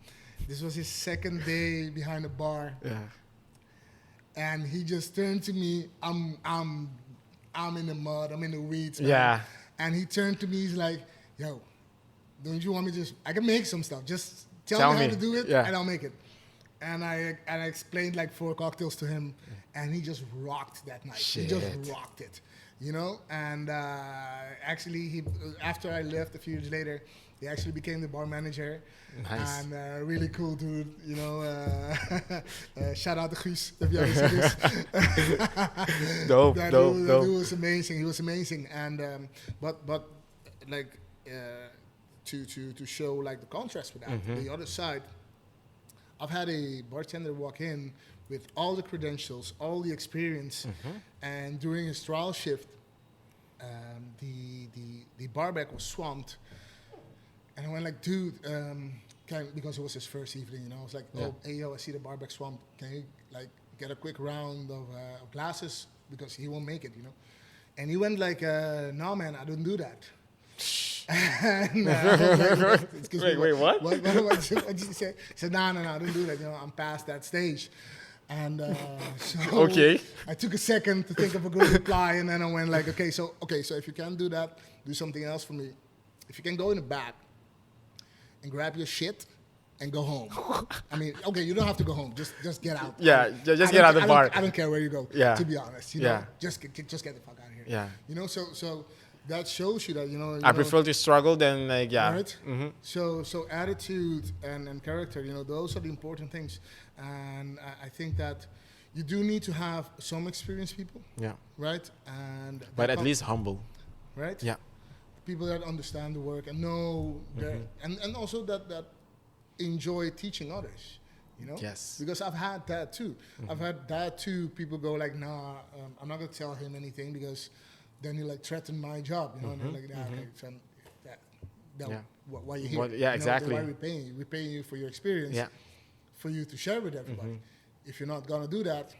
This was his second day behind the bar. And he just turned to me. I'm in the mud. I'm in the weeds. Man. And he turned to me. He's like, yo, don't you want me to I can make some stuff. Just tell me how to do it, and I'll make it. And I explained like 4 cocktails to him, and he just rocked that night. He just rocked it, you know. And actually, after I left a few years later, he actually became the bar manager. Nice. And really cool dude, you know. Shout out to Guus. If you ever see this. Dope. That dude was amazing. He was amazing. And but like to show like the contrast with that, the other side. I've had a bartender walk in with all the credentials, all the experience, and during his trial shift, the barback was swamped. And I went like, dude, because it was his first evening, you know, I was like, hey, yo, I see the barback swamped. Can you like get a quick round of glasses? Because he won't make it, you know. And he went like, no, man, I don't do that. And, wait, what? What did you say? He said, no, I don't do that. You know, I'm past that stage. And so I took a second to think of a good reply, and then I went like, okay, so if you can't do that, do something else for me. If you can go in the back and grab your shit and go home. I mean, okay, you don't have to go home. Just get out. Yeah, just get out of the bar. I don't care where you go. Yeah. To be honest, you know, just get the fuck out of here. Yeah. You know, so that shows you that I prefer to struggle than like right. So attitude and character, you know, those are the important things, and I think that you do need to have some experienced people. Yeah. Right. But at least humble. Right. Yeah. People that understand the work and know and also that enjoy teaching others. You know. Yes. Because I've had that too. I've had that too. People go like, nah, I'm not gonna tell him anything because then you like threaten my job, you know, and like that. Why you here? Yeah, exactly. Why we paying you? We're paying you for your experience, for you to share with everybody. If you're not gonna do that,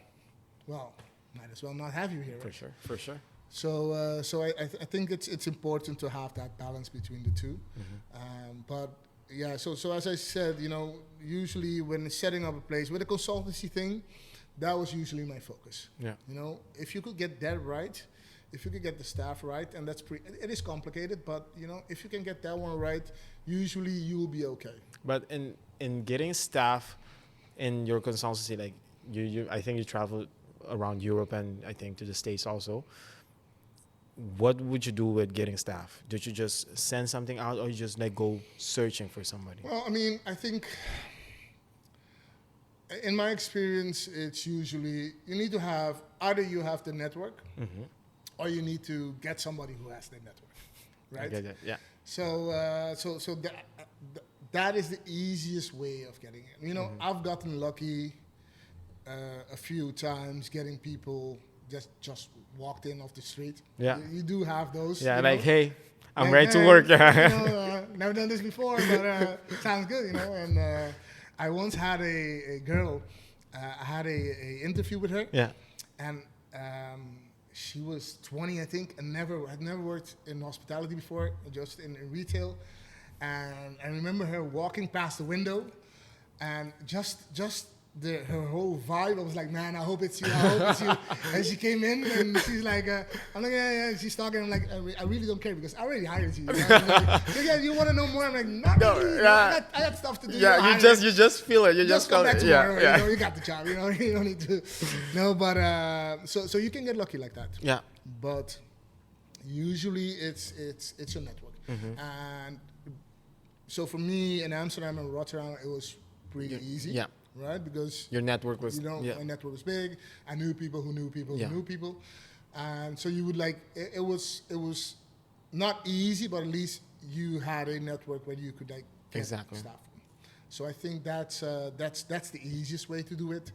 well, might as well not have you here. Right? For sure. So I think it's important to have that balance between the two. But yeah, so as I said, you know, usually when setting up a place with a consultancy thing, that was usually my focus. Yeah. You know, if you could get that right. If you could get the staff right, and it is complicated, but you know, if you can get that one right, usually you will be okay. But in getting staff in your consultancy, like I think you travel around Europe and I think to the States also. What would you do with getting staff? Did you just send something out, or you just like go searching for somebody? Well, I mean, I think in my experience, it's usually you need to have either you have the network, or you need to get somebody who has the network, right? I get it. Yeah. So that is the easiest way of getting it. You know, I've gotten lucky a few times getting people just walked in off the street. Yeah. You do have those. Yeah, you like, know? hey, I'm Like, ready to hey, work. you know, never done this before, but sounds good, you know. And I once had a girl. I had a interview with her. Yeah. And she was 20, I think, and had never worked in hospitality before, just in retail. And I remember her walking past the window, and just her whole vibe. I was like, man, I hope it's you. I hope it's you. And she came in, and she's like, I'm like, yeah. She's talking. I'm like, I really don't care because I already hired you. You know? Like, yeah, you want to know more? I'm like, not really. You know, I got stuff to do. Yeah, you just feel it. You just come feel back it. tomorrow. Yeah. You know, you got the job. You know, you don't need to. No, but so you can get lucky like that. Yeah. But usually it's your network. And so for me in Amsterdam and Rotterdam, it was pretty easy. Yeah. Right? Because your network was, my network was big. I knew people who knew people who knew people. And so you would like, it was not easy, but at least you had a network where you could like get staff from. So I think that's the easiest way to do it.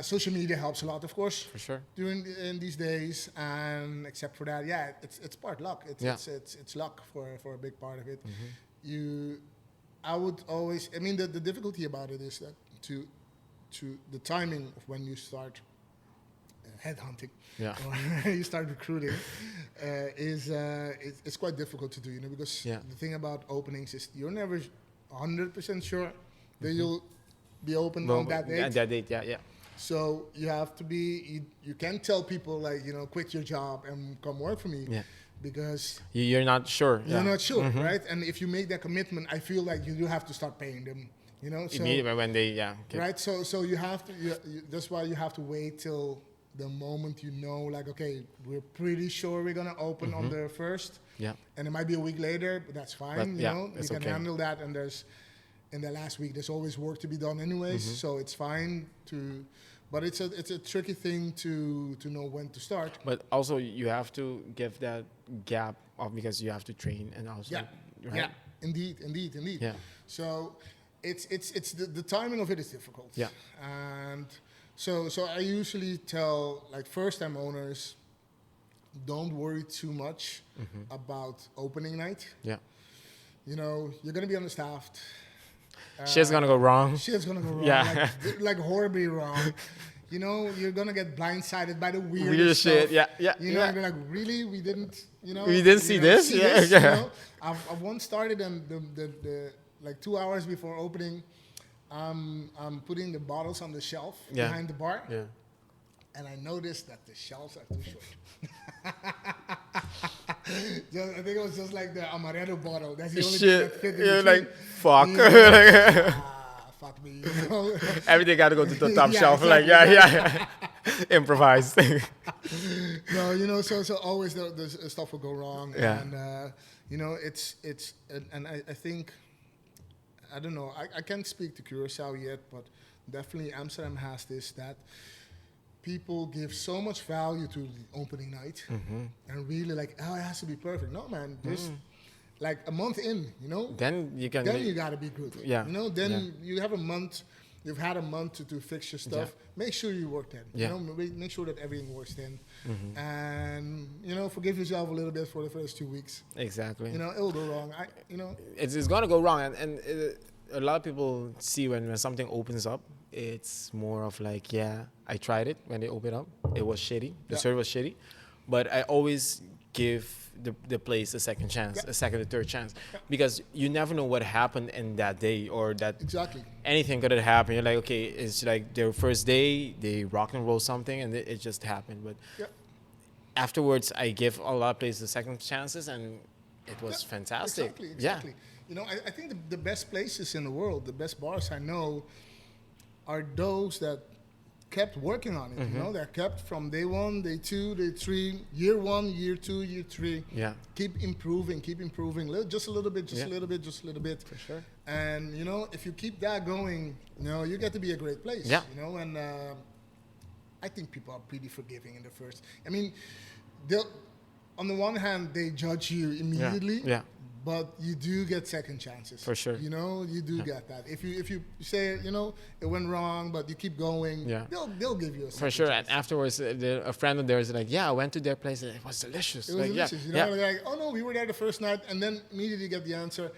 Social media helps a lot, of course. For sure. In these days, and except for that, it's part luck. It's luck for a big part of it. I would always. I mean, the difficulty about it is that to the timing of when you start headhunting, or you start recruiting, it's quite difficult to do. You know, because the thing about openings is you're never 100% sure that you'll be open on that date. That date, yeah. So you have to be. You can't tell people like, you know, quit your job and come work for me. Yeah. Because you're not sure. You're not sure, right? And if you make that commitment, I feel like you do have to start paying them, you know? So, immediately when they, right? So you have to, that's why you have to wait till the moment you know, like, okay, we're pretty sure we're going to open on the 1st. Yeah. And it might be a week later, but that's fine, you know? You can handle that. And in the last week, there's always work to be done anyways. So it's fine to... But it's a tricky thing to know when to start. But also you have to give that gap of because you have to train and also right? Indeed. Yeah. So it's the timing of it is difficult. Yeah. And so I usually tell like first time owners, don't worry too much about opening night. Yeah. You know, you're gonna be understaffed. Shit's gonna go wrong. Shit's gonna go wrong. Yeah. Like horribly wrong. You know, you're gonna get blindsided by the weirdest stuff. Shit. Yeah. You know, and they're like, really? We didn't, you know. We didn't see this? Yeah. You know? I've once started and the like 2 hours before opening, I'm putting the bottles on the shelf behind the bar. Yeah. And I noticed that the shelves are too short. I think it was just like the amaretto bottle. That's the only thing that fit in You're between. like, fuck. Fuck me. You know? Everything got to go to the top shelf. Exactly. Like, improvise. No, you know, so always the stuff will go wrong. Yeah. And, you know, and I think, I don't know, I can't speak to Curacao yet, but definitely Amsterdam has this, that people give so much value to the opening night and really like, oh, it has to be perfect. No, man, just like a month in, you know, then you got to be good. Yeah. You know, then you have a month, you've had a month to fix your stuff. Yeah. Make sure you work then. Yeah. You know, make sure that everything works then. And, you know, forgive yourself a little bit for the first 2 weeks. Exactly. You know, it'll go wrong. It's going to go wrong. And a lot of people see when something opens up, it's more of like, I tried it when they opened up. It was shitty. The service was shitty. But I always give the place a second chance, a second or third chance. Because you never know what happened in that day or that anything could have happened. You're like, okay, it's like their first day, they rock and roll something and it just happened. But afterwards, I give a lot of places second chances and it was fantastic. Exactly. You know, I think the best places in the world, the best bars I know, are those that kept working on it. You know, they kept from day 1, day 2, day 3, year 1, year 2, year 3. Yeah. Keep improving, just a little bit, just a little bit, just a little bit. For sure. And you know, if you keep that going, you know, you get to be a great place. Yeah. You know, and I think people are pretty forgiving in the first. I mean, they'll, on the one hand, they judge you immediately. Yeah. But you do get second chances. For sure. You know, you do get that. If you say, you know, it went wrong, but you keep going, they'll give you a second For sure. chance. And afterwards, a friend of theirs is like, yeah, I went to their place and it was delicious. It was delicious. You know, like, oh no, we were there the first night, and then immediately you get the answer,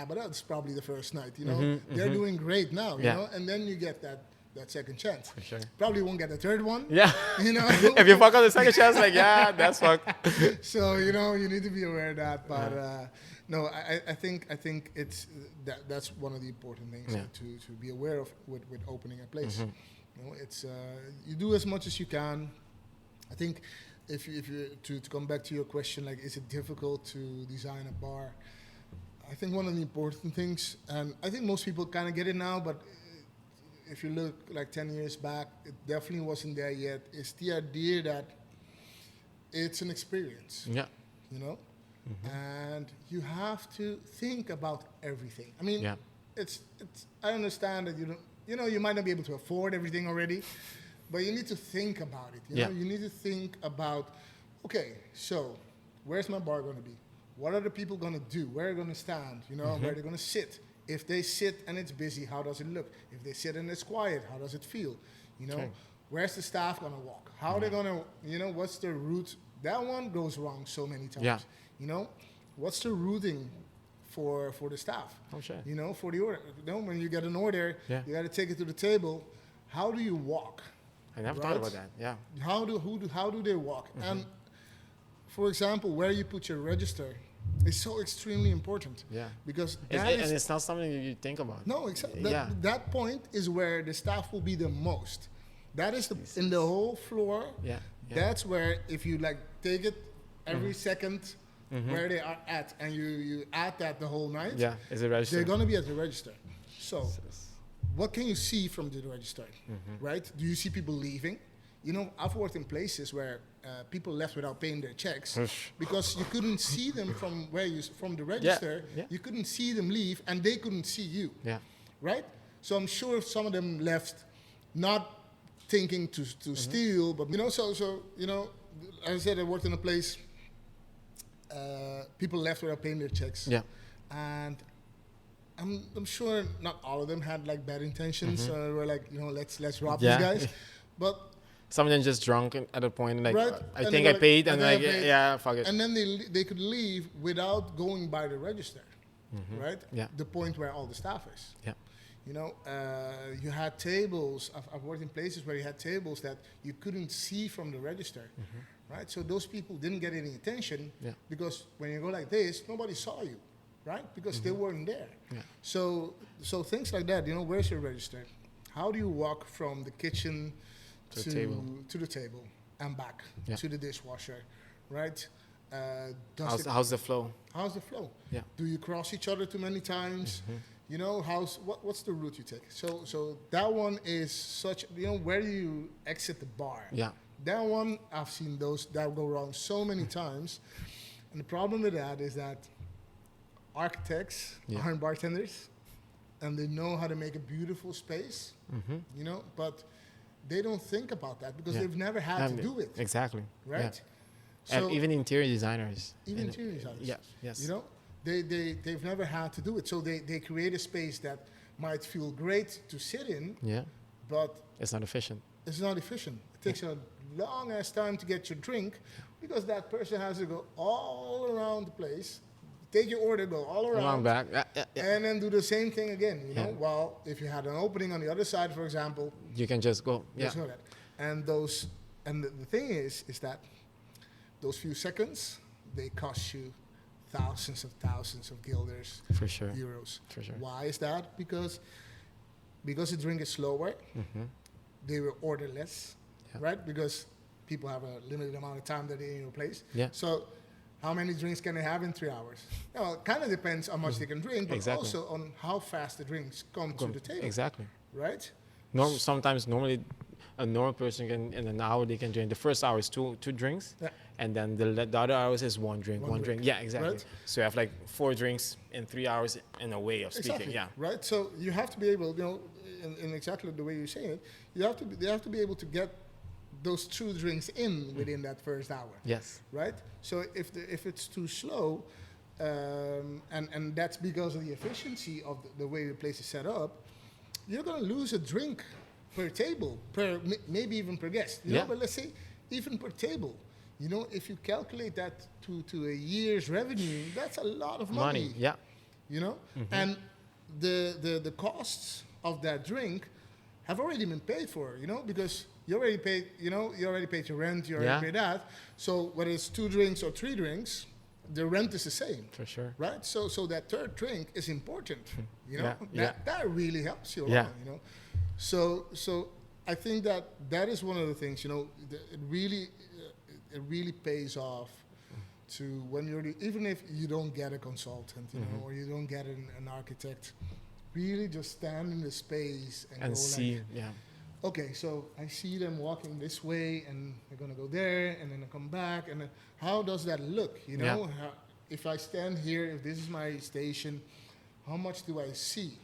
but that's probably the first night. You know, they're doing great now. You know, and then you get that second chance. For sure. Probably won't get a third one. Yeah. You know, if you fuck up the second chance, like, yeah, that's fucked. So you know, you need to be aware of that. But no, I think it's that's one of the important things to be aware of with opening a place. You know, it's you do as much as you can. I think if you to come back to your question, like, is it difficult to design a bar? I think one of the important things, and I think most people kind of get it now, but if you look like 10 years back, it definitely wasn't there yet, is the idea that it's an experience. Yeah. You know? And you have to think about everything. I mean, it's I understand that you might not be able to afford everything already, but you need to think about it. You know, you need to think about, okay, so where's my bar going to be? What are the people going to do? Where are they going to stand? You know, where are they going to sit? If they sit and it's busy, how does it look? If they sit and it's quiet, how does it feel? You know, where's the staff going to walk? How are they going to, you know, what's the route? That one goes wrong so many times. Yeah. You know, what's the routing for the staff? Oh, sure. You know, for the order. You know, when you get an order, you got to take it to the table. How do you walk? I never thought about that. Yeah. How do they walk? And for example, where you put your register is so extremely important. Yeah. Because and it's not something you think about. No, exactly. That point is where the staff will be the most. That is in the whole floor. Yeah. That's where, if you like take it every second where they are at, and you add that the whole night. Yeah, is it register? They're gonna be at the register. So, what can you see from the register? Right? Do you see people leaving? You know, I've worked in places where people left without paying their checks because you couldn't see them from from the register. Yeah. You couldn't see them leave, and they couldn't see you. Yeah. Right? So I'm sure some of them left not thinking to steal, but you know, so you know, as I said, I worked in a place. People left without paying their checks. Yeah. And I'm sure not all of them had like bad intentions. Were like, you know, let's rob these guys, but. Some of them just drunk at a point, like, I think I paid, and like, yeah, fuck it. And then they could leave without going by the register, right? Yeah. The point where all the staff is. Yeah. You know, you had tables. I've worked in places where you had tables that you couldn't see from the register, right? So those people didn't get any attention because when you go like this, nobody saw you, right? Because they weren't there. Yeah. So things like that. You know, where's your register? How do you walk from the kitchen to the table and back to the dishwasher, right? How's the flow? How's the flow? Yeah. Do you cross each other too many times? You know, what's the route you take? So that one is such, you know, where do you exit the bar? Yeah. That one, I've seen those that go wrong so many times. And the problem with that is that architects aren't bartenders, and they know how to make a beautiful space, you know, but they don't think about that because they've never had to do it. Exactly. Right? Yeah. So and even interior designers. Even interior designers. Yeah. Yes. You know, they've never had to do it. So they create a space that might feel great to sit in. Yeah. But it's not efficient. It's not efficient. It takes a long ass time to get your drink because that person has to go all around the place. Take your order, go all around, back, and then do the same thing again. You know, while if you had an opening on the other side, for example, you can just go. Just go that. And the thing is that those few seconds they cost you thousands of guilders, for sure, euros. For sure. Why is that? Because the drink is slower. They will order less, right? Because people have a limited amount of time that they're in your place. Yeah. So. How many drinks can they have in 3 hours? Well, it kind of depends on how much they can drink, but also on how fast the drinks come to the table. Exactly. Right? Sometimes normally a normal person can in an hour they can drink. The first hour is two drinks, and then the other hours is one drink. Yeah, exactly. Right? So you have like 4 drinks in 3 hours in a way of speaking. Exactly. Yeah. Right. So you have to be able, in exactly the way you're saying it, they have to be able to get those 2 drinks in within that first hour. Yes. Right. So if it's too slow, and that's because of the efficiency of the way the place is set up, you're going to lose a drink per table, maybe even per guest. You know, but let's say even per table. You know, if you calculate that to a year's revenue, that's a lot of money. Yeah. You know, and the costs of that drink have already been paid for. You know, because you already paid. You already paid your rent. You already paid that. So whether it's 2 drinks or 3 drinks, the rent is the same. For sure. Right? So that third drink is important. You know? Yeah. That really helps you a lot, you know? So I think that is one of the things, you know, it really pays off to when even if you don't get a consultant, you know, or you don't get an architect, really just stand in the space and go see, okay, so I see them walking this way, and they're gonna go there, and then they come back, and then how does that look? You know, if I stand here, if this is my station, how much do I see?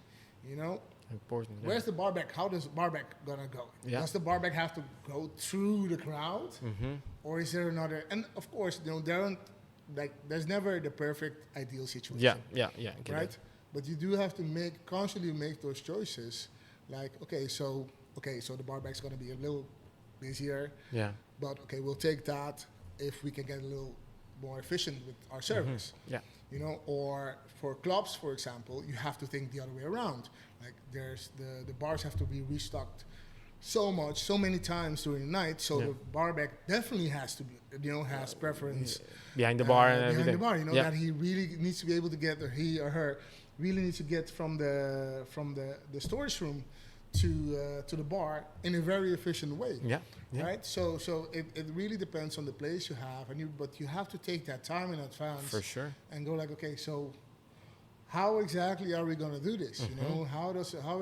You know, important. Where's the bar back? How does the bar back gonna go? Does the bar back have to go through the crowd, or is there another? And of course, you know, there's never the perfect ideal situation. Yeah. Right, but you do have to constantly make those choices. Like, okay, so the bar back's going to be a little busier. Yeah. But, okay, we'll take that if we can get a little more efficient with our service. Yeah. You know, or for clubs, for example, you have to think the other way around. Like, there's the bars have to be restocked so many times during the night. So the bar back definitely has to be, you know, has preference. Behind the bar and everything. Behind the bar, you know, that he really needs to be able to get, or he or her really needs to get from the storage room to the bar in a very efficient way. Yeah. Right. So it really depends on the place you have, but you have to take that time in advance. For sure. And go like, okay, so how exactly are we going to do this? You know, how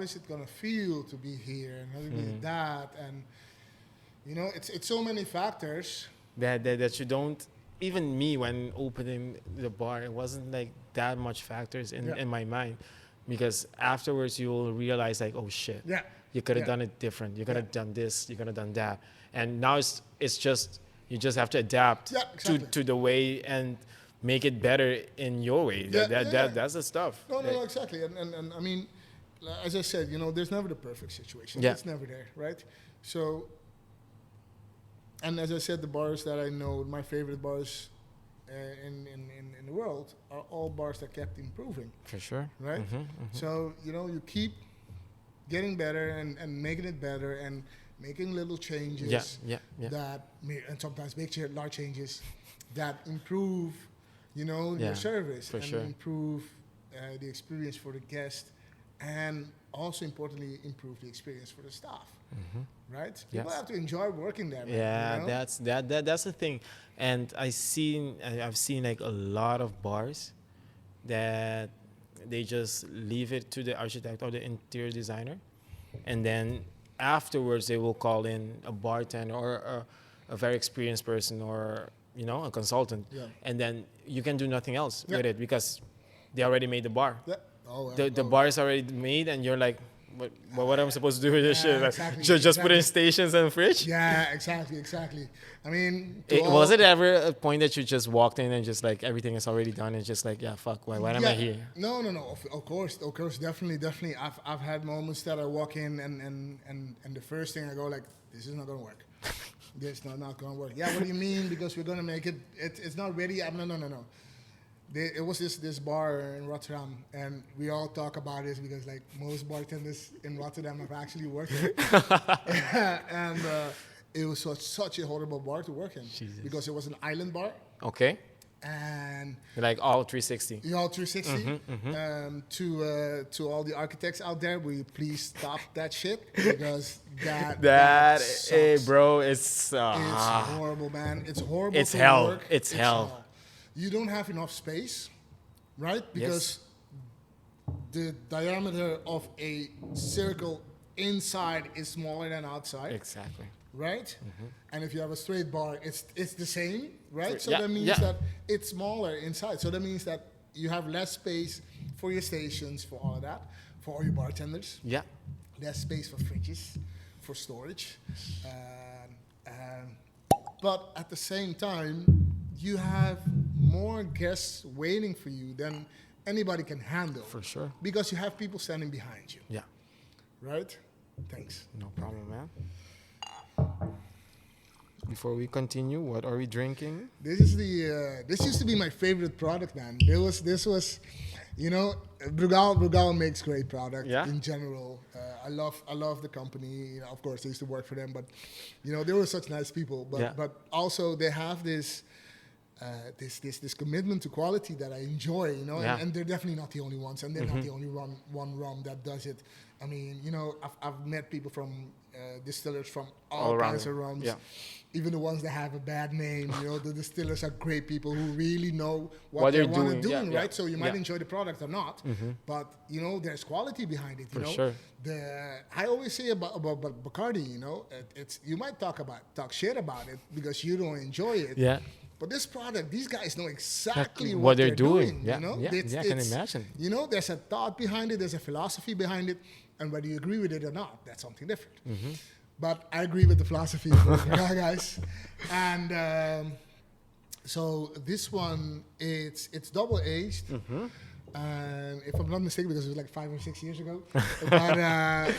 is it going to feel to be here, and how to be that, and you know, it's so many factors that you don't. Even me, when opening the bar, it wasn't like that much factors in my mind. Because afterwards you will realize like, oh shit, you could have done it different. You could have done this. You could have done that. And now it's just you just have to adapt to the way and make it better in your way. That's the stuff. No, exactly. And I mean, as I said, you know, there's never the perfect situation. It's never there, right? So, and as I said, the bars that I know, my favorite bars in the world are all bars that kept improving. For sure. Right? So, you know, you keep getting better and making it better and making little changes that and sometimes large changes that improve, you know, your service and improve the experience for the guest, and also importantly improve the experience for the staff. Right? People have to enjoy working there. Yeah, you know? that's the thing. And I've seen like a lot of bars that they just leave it to the architect or the interior designer, and then afterwards they will call in a bartender or a very experienced person, or you know, a consultant, and then you can do nothing else with it because they already made the bar. The bar is already made, and you're like, what am I supposed to do with this shit? Exactly, just put in stations and fridge? Yeah, exactly. I mean, was it ever a point that you just walked in and just like everything is already done and just like, yeah, fuck, why am I here? No. Of course, definitely. I've had moments that I walk in and the first thing I go like, this is not gonna work. This is not gonna work. Yeah, what do you mean? Because we're gonna make it. It's not ready. No. It was this bar in Rotterdam, and we all talk about this because like most bartenders in Rotterdam have actually worked in it. And it was such a horrible bar to work in. Jesus. Because it was an island bar. Okay. And like all 360. Yeah, all 360. To all the architects out there, will you please stop that shit? Because that hey, bro, it's horrible, man. It's horrible. It's hell. It's hell. You don't have enough space, right? Because the diameter of a circle inside is smaller than outside. Exactly. Right? And if you have a straight bar, it's the same, right? So Yeah, that means yeah. that it's smaller inside. So that means that you have less space for your stations, for all of that, for all your bartenders. Yeah. Less space for fridges, for storage. But at the same time, you have more guests waiting for you than anybody can handle. For sure. Because you have people standing behind you. Yeah. Right? Thanks. No problem, man. Before we continue, what are we drinking? This is this used to be my favorite product, man. This was, you know, Brugal makes great product in general. I love the company. You know, of course, I used to work for them, but you know, they were such nice people. But also they have this commitment to quality that I enjoy. You know, and they're definitely not the only ones, and they're not the only one rum that does it. I mean, you know, I've met people from distillers from all kinds of rums. Yeah. Even the ones that have a bad name, you know, the distillers are great people who really know what they want to do, right? So you might enjoy the product or not, but you know, there's quality behind it. You know, sure. I always say about Bacardi, you know, it's you might talk shit about it because you don't enjoy it. Yeah. But this product, these guys know exactly what they're doing. Yeah. You know, I can imagine. You know, there's a thought behind it, there's a philosophy behind it, and whether you agree with it or not, that's something different. But I agree with the philosophy of the guys. And so this one, it's double aged. And if I'm not mistaken, because it was like 5 or 6 years ago. But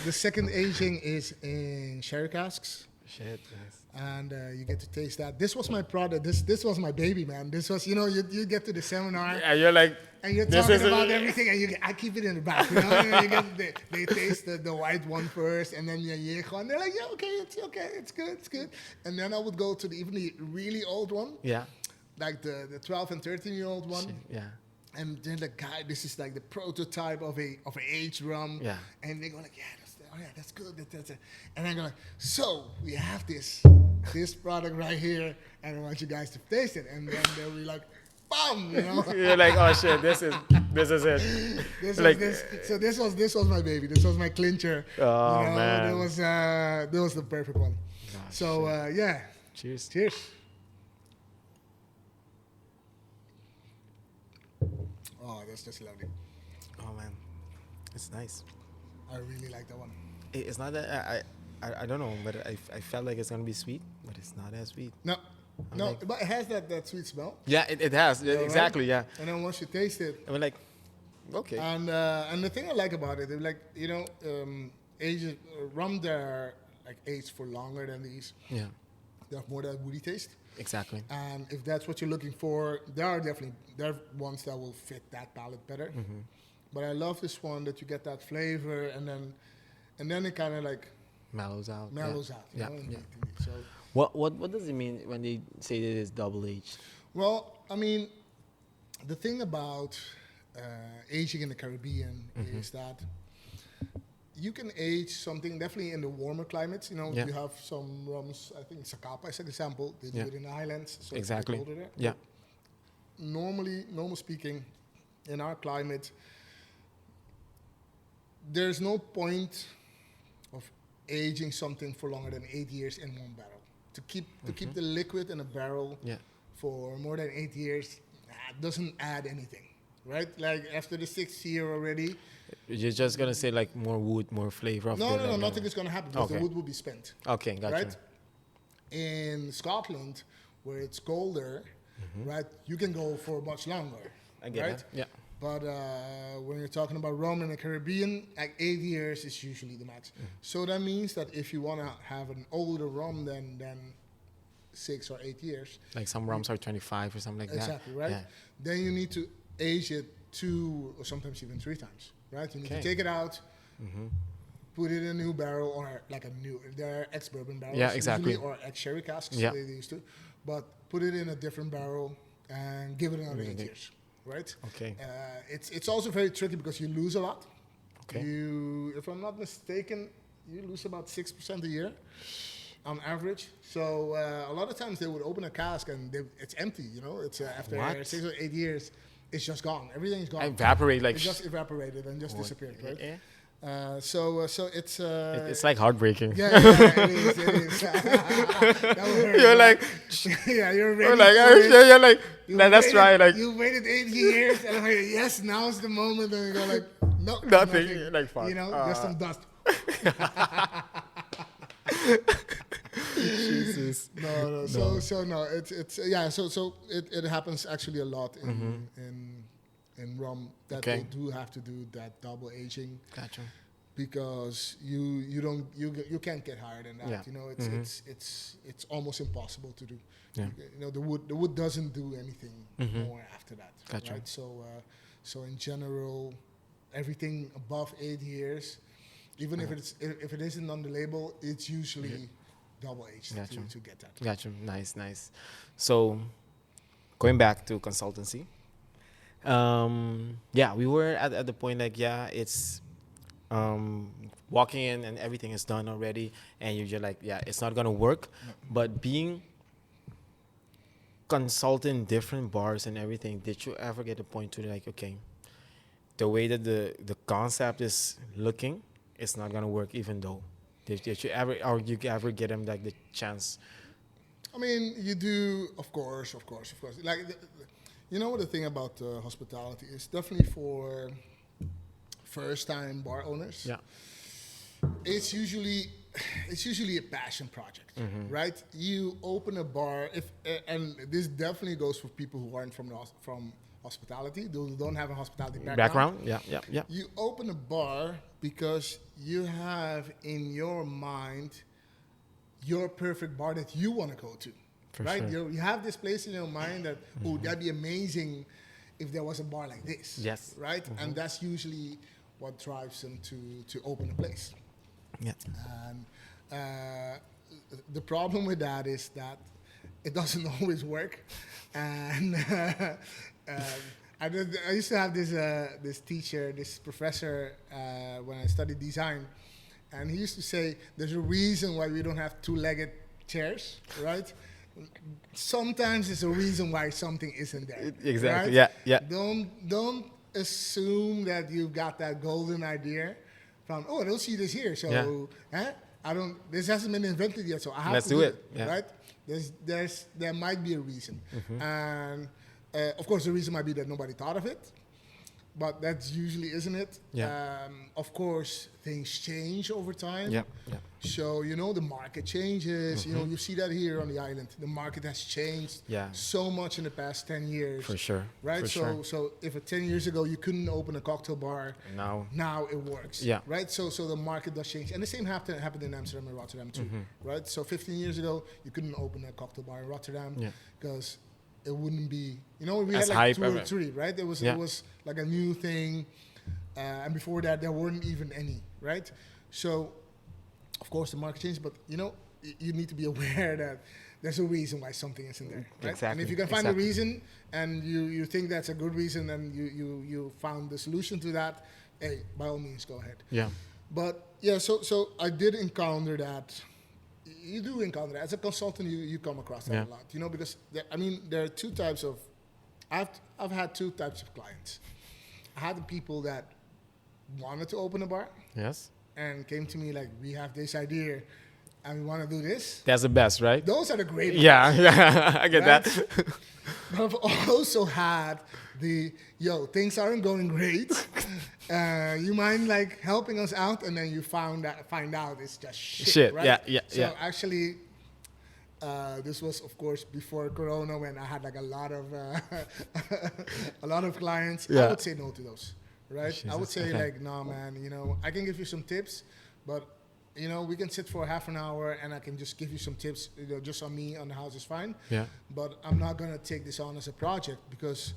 the second aging is in sherry casks. Shit, yes. And you get to taste that. This was my product. This was my baby, man. This was, you know, you get to the seminar. Yeah, you're like, and you're talking about everything, and I keep it in the back. You know, and they taste the white one first, and then and they're like, yeah, okay, it's good. And then I would go to even the really old one. Yeah. Like the 12 and 13-year-old one. Yeah. And then the guy, this is like the prototype of a aged rum. Yeah. And they go like, that's good. And I go like, so we have this product right here, and I want you guys to taste it. And then they'll be like, bam, you know. You're like, oh shit, this is it. This was my baby. This was my clincher. Oh, you know, man. That was the perfect one. Gosh, so yeah. Cheers. Oh, that's just lovely. Oh man, it's nice. I really like that one. It's not that I don't know, but I felt like it's gonna be sweet, but it's not as sweet. No, but it has that sweet smell. Yeah, it has. Yeah, exactly. Right? Yeah. And then once you taste it, I'm like, okay. And the thing I like about it, like, you know, aged rum that are like aged for longer than these. Yeah. They have more that woody taste. Exactly. And if that's what you're looking for, there are ones that will fit that palate better. But I love this one that you get that flavor, and then it kind of like mellows out. Yeah. So what does it mean when they say that it's double aged? Well, I mean, the thing about aging in the Caribbean is that you can age something definitely in the warmer climates. You know, you have some rums. I think Zacapa is an example. They do it in the islands, so exactly. It's colder there. Yeah. Normal speaking, in our climate, there's no point of aging something for longer than 8 years in one barrel. To keep the liquid in a barrel for more than 8 years doesn't add anything, right? Like after the 6th year already, you're just gonna say like more wood, more flavor. No, nothing is gonna happen because the wood will be spent. Okay, gotcha. Right? In Scotland, where it's colder, right, you can go for much longer. I get it. Yeah. But when you're talking about rum in the Caribbean, like 8 years is usually the max. So that means that if you want to have an older rum than 6 or 8 years, like some rums are 25 or something like that. Exactly, right? Yeah. Then you need to age it 2 or sometimes even 3 times, right? You need to take it out, put it in a new barrel, or like there are ex-bourbon barrels, usually, or ex-sherry casks, they used to. But put it in a different barrel and give it another 8 years. Right. Okay. It's also very tricky because you lose a lot. Okay. If I'm not mistaken, you lose about 6% a year on average. So a lot of times they would open a cask and it's empty. You know, it's after 6 or 8 years, it's just gone. Everything's gone. Evaporate like. It just evaporated and just disappeared. Right. So it's It's like heartbreaking. yeah, it is. It is. That would hurt, You're right? like, Yeah, you're ready you're like, for it. you're like, You that's right. Like You waited 8 years, and I'm like, yes, now's the moment. And you go like, no, nothing. Like fuck. You know, just some dust. Jesus. No. So no, it's yeah. So it happens actually a lot in rum that Okay. they do have to do that double aging Gotcha. because you can't get higher than that. Yeah. You know, it's almost impossible to do. Yeah. You know, the wood doesn't do anything more after that. Gotcha. Right. So in general, everything above 8 years, even if it isn't on the label, it's usually double aged Gotcha. to get that. Gotcha. Nice. So, going back to consultancy, yeah, we were at the point like, yeah, it's walking in and everything is done already, and you're just like, yeah, it's not gonna work. No. But being consulting different bars and everything, did you ever get a point to like, okay, the way that the concept is looking, it's not gonna work, even though did you ever, or you ever get them like the chance? I mean, you do, of course. Like, you know what the thing about hospitality is? Definitely for first-time bar owners. Yeah. It's usually a passion project, right? You open a bar, and this definitely goes for people who aren't from hospitality, those who don't have a hospitality background. Yeah. You open a bar because you have in your mind your perfect bar that you want to go to, For right? sure. You have this place in your mind that, oh, that'd be amazing if there was a bar like this. Yes. Right? And that's usually what drives them to open a place. Yeah. And the problem with that is that it doesn't always work. And I used to have this teacher, this professor, when I studied design, and he used to say, "There's a reason why we don't have two-legged chairs, right? Sometimes there's a reason why something isn't there. Exactly. Right? Yeah. Don't assume that you've got that golden idea from, oh, I don't see this here, so this hasn't been invented yet, so I have to do it. Yeah. Right? There might be a reason, and of course the reason might be that nobody thought of it, but that's usually isn't it. Yeah. Of course, things change over time. Yeah. So, the market changes. You see that here on the island. The market has changed so much in the past 10 years. For sure. Right? For So if 10 years ago you couldn't open a cocktail bar, now it works. Yeah. Right? So the market does change. And the same happened in Amsterdam and Rotterdam too. Right? So 15 years ago, you couldn't open a cocktail bar in Rotterdam because it wouldn't be, we as had like hype 2 or 3, right? It was like a new thing. And before that, there weren't even any, right? So, of course, the market changed, but you need to be aware that there's a reason why something isn't there, right? Exactly. And if you can find a reason and you think that's a good reason and you found the solution to that, hey, by all means, go ahead. Yeah. But so I did encounter that. You do encounter that as a consultant. You come across that a lot, because there are 2 types of. I've had 2 types of clients. I had the people that wanted to open a bar. Yes. And came to me like, we have this idea and we want to do this. That's the best, right? Those are the great ones. Yeah, I get that. But I've also had things aren't going great. You mind like helping us out? And then you find out it's just shit. Right? Yeah. So actually, this was of course before Corona when I had like a lot of clients. Yeah. I would say no to those. Right? Jesus, I would say like, no, man, I can give you some tips, but, we can sit for half an hour and I can just give you some tips, just on me, on the house is fine. Yeah. But I'm not going to take this on as a project because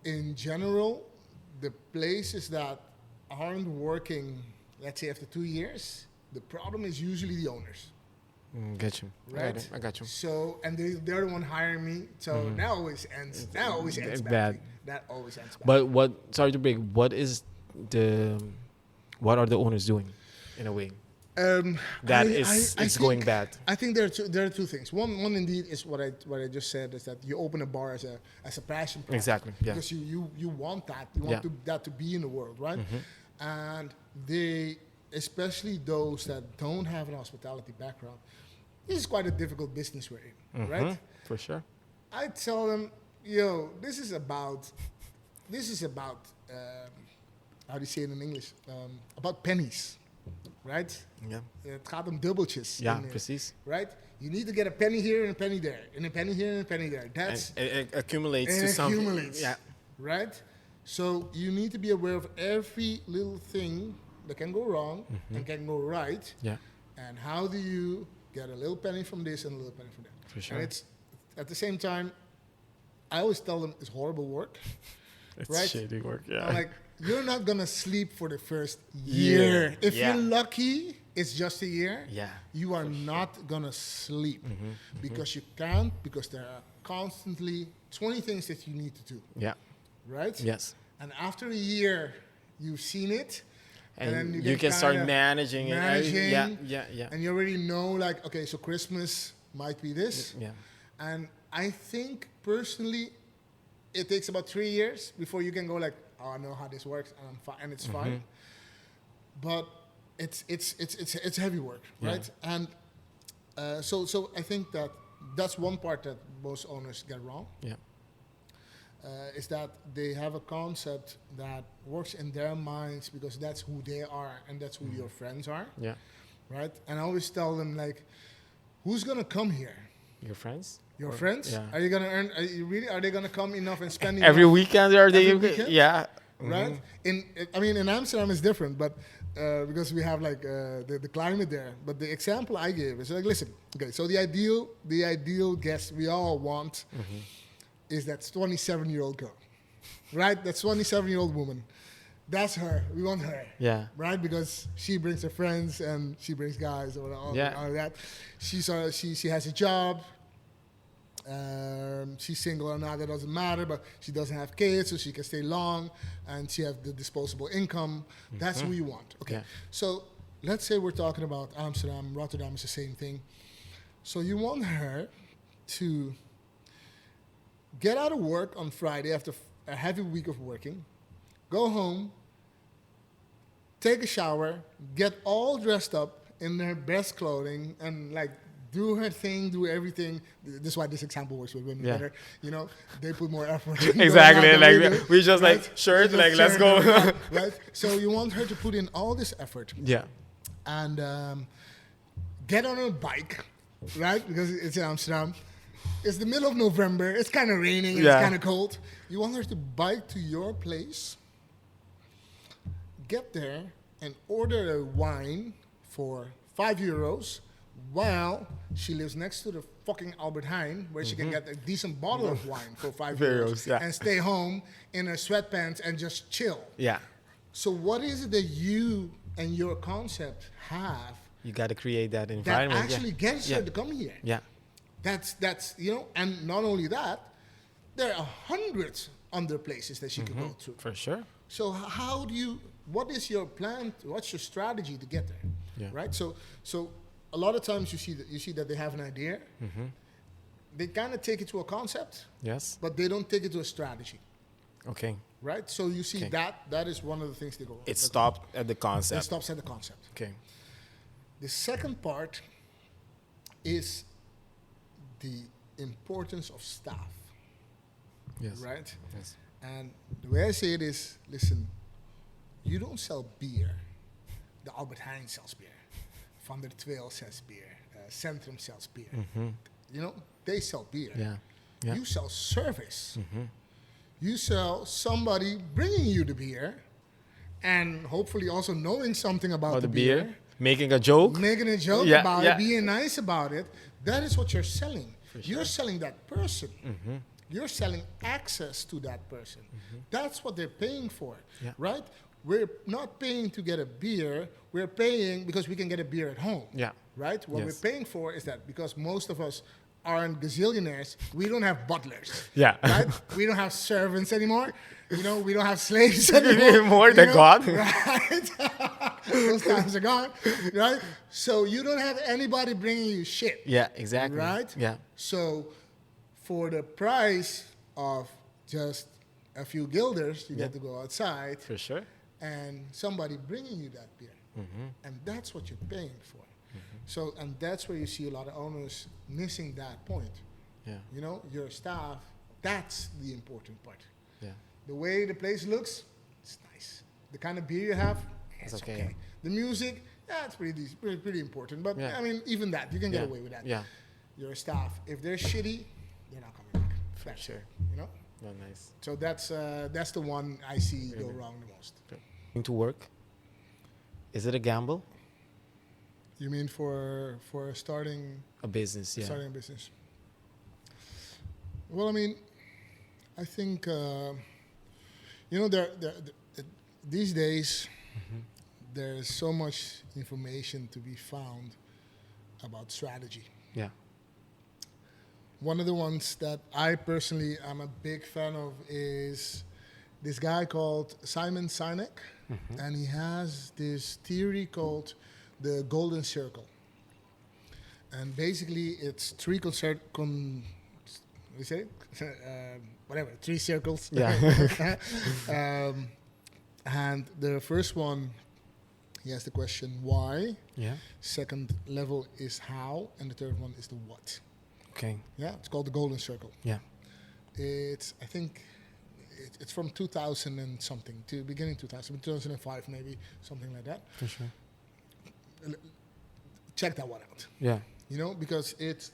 in general, the places that aren't working, let's say after 2 years, the problem is usually the owners. Get you. Right? I got you. So, and they're the one hiring me. So that always ends bad. That always ends bad. But sorry to break, what are the owners doing in a way? It's going bad. I think there are 2 things. One indeed is what I just said, is that you open a bar as a passion project. Exactly. Yeah. Because you want that. You want that to be in the world, right? And they, especially those that don't have an hospitality background, this is quite a difficult business we're in, right? For sure. I tell them, yo, this is about, how do you say it in English? About pennies, right? Yeah. Het gaat om dubbeltjes. Ja, precies. Right? You need to get a penny here and a penny there, and a penny here and a penny there. That's it accumulates to it something. accumulates. Yeah. Right? So you need to be aware of every little thing that can go wrong and can go right. Yeah. And how do you get a little penny from this and a little penny from that? For sure. And it's at the same time, I always tell them it's horrible work. It's right? shady work. Yeah. I'm like, you're not gonna sleep for the first year. If Yeah. you're lucky, it's just a year. Yeah. You are not gonna sleep because you can't, because there are constantly 20 things that you need to do. Yeah. Right? Yes. And after a year, you've seen it. And then you can start managing it. managing. Yeah. And you already know, like, okay, so Christmas might be this. Yeah. And I think personally, it takes about 3 years before you can go like, oh, I know how this works, and I'm fine, and it's fine. But it's heavy work, right? And so I think that's one part that most owners get wrong. Yeah. Is that they have a concept that works in their minds because that's who they are and that's who your friends are. Yeah. Right? And I always tell them, like, who's gonna come here? Your friends? Your friends? Yeah. Are you gonna earn? Are they gonna come enough and spend Every enough? weekend are they? Every weekend? Yeah. Right? In Amsterdam it's different, but because we have like the climate there. But the example I gave is like, listen, okay, so the ideal guest we all want is that 27-year-old girl, right? That 27-year-old woman. That's her. We want her. Yeah. Right? Because she brings her friends and she brings guys or all that. She has a job. She's single or not, that doesn't matter, but she doesn't have kids, so she can stay long, and she has the disposable income. That's who you want. Okay. Yeah. So let's say we're talking about Amsterdam, Rotterdam is the same thing. So you want her to get out of work on Friday after a heavy week of working, go home, take a shower, get all dressed up in her best clothing, and like do her thing, do everything. This is why this example works with women better. You know, they put more effort. Exactly. Like we just right? Like shirt, like shirt, let's go. Right. So you want her to put in all this effort. Yeah. And get on a bike, right? Because it's in Amsterdam. It's the middle of November. It's kind of raining. It's kind of cold. You want her to bike to your place, get there, and order a wine for €5 while she lives next to the fucking Albert Heijn, where she can get a decent bottle of wine for €5 and stay home in her sweatpants and just chill. Yeah. So what is it that you and your concept have? You got to create that environment. That actually gets her to come here. Yeah. That's you know, and not only that, there are hundreds other places that she could go to. For sure. So what is your plan? What's your strategy to get there? Yeah. Right. So a lot of times you see that they have an idea. They kind of take it to a concept. Yes. But they don't take it to a strategy. Okay. Right. So you see that is one of the things they go. It stopped at the concept. It stops at the concept. Okay. The second part is the importance of staff. Yes. Right? Yes. And the way I say it is, listen, you don't sell beer. The Albert Heijn sells beer. Van der Tweel sells beer. Centrum sells beer. You know, they sell beer. Yeah. You sell service. You sell somebody bringing you the beer and hopefully also knowing something about the beer. Making a joke. Making a joke about it, being nice about it. That is what you're selling. You're selling that person. You're selling access to that person. That's what they're paying for, right? We're not paying to get a beer. We're paying because we can get a beer at home, right? What we're paying for is that because most of us aren't gazillionaires, we don't have butlers, right? We don't have servants anymore. You know, we don't have slaves anymore. Than God. Right? Those times are gone, right? So you don't have anybody bringing you shit. Yeah, exactly. Right? Yeah. So for the price of just a few guilders, you get to go outside. For sure. and somebody bringing you that beer. And that's what you're paying for. So, and that's where you see a lot of owners missing that point. Yeah. You know, your staff, that's the important part. Yeah. The way the place looks, it's nice. The kind of beer you have, it's okay. The music, yeah, it's pretty important. But I mean, even that, you can get away with that. Yeah. Your staff, if they're shitty, they're not coming back. For sure. You know? Oh, nice. So that's the one I see go wrong the most. Going to work, is it a gamble? You mean for starting a business? Yeah. Starting a business. Well, I mean, I think you know these days there's so much information to be found about strategy. Yeah. One of the ones that I personally am a big fan of is this guy called Simon Sinek, and he has this theory called the golden circle. And basically it's three circles. Yeah. And the first one, he has the question why. Yeah. Second level is how, and the third one is the what. Okay. Yeah, it's called the golden circle. Yeah. I think it's from 2000 and something to beginning 2005 maybe, something like that. For sure. Check that one out. Yeah. You know, because it's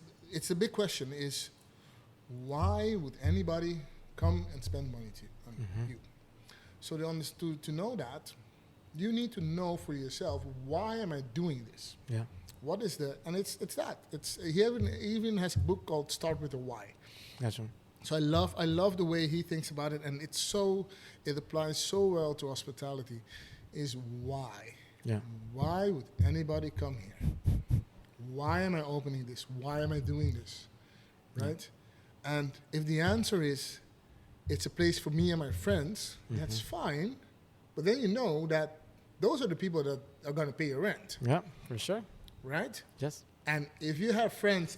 a big question is why would anybody come and spend money on you? So to know that, you need to know for yourself, why am I doing this? Yeah. What is and it's that. He even has a book called Start with a Why. Gotcha. So I love the way he thinks about it, and it applies so well to hospitality. Is why? Yeah. Why would anybody come here? Why am I opening this? Why am I doing this? Right? Yeah. And if the answer is, it's a place for me and my friends, that's fine. But then you know that those are the people that are going to pay your rent. Yeah, for sure. Right? Yes. And if you have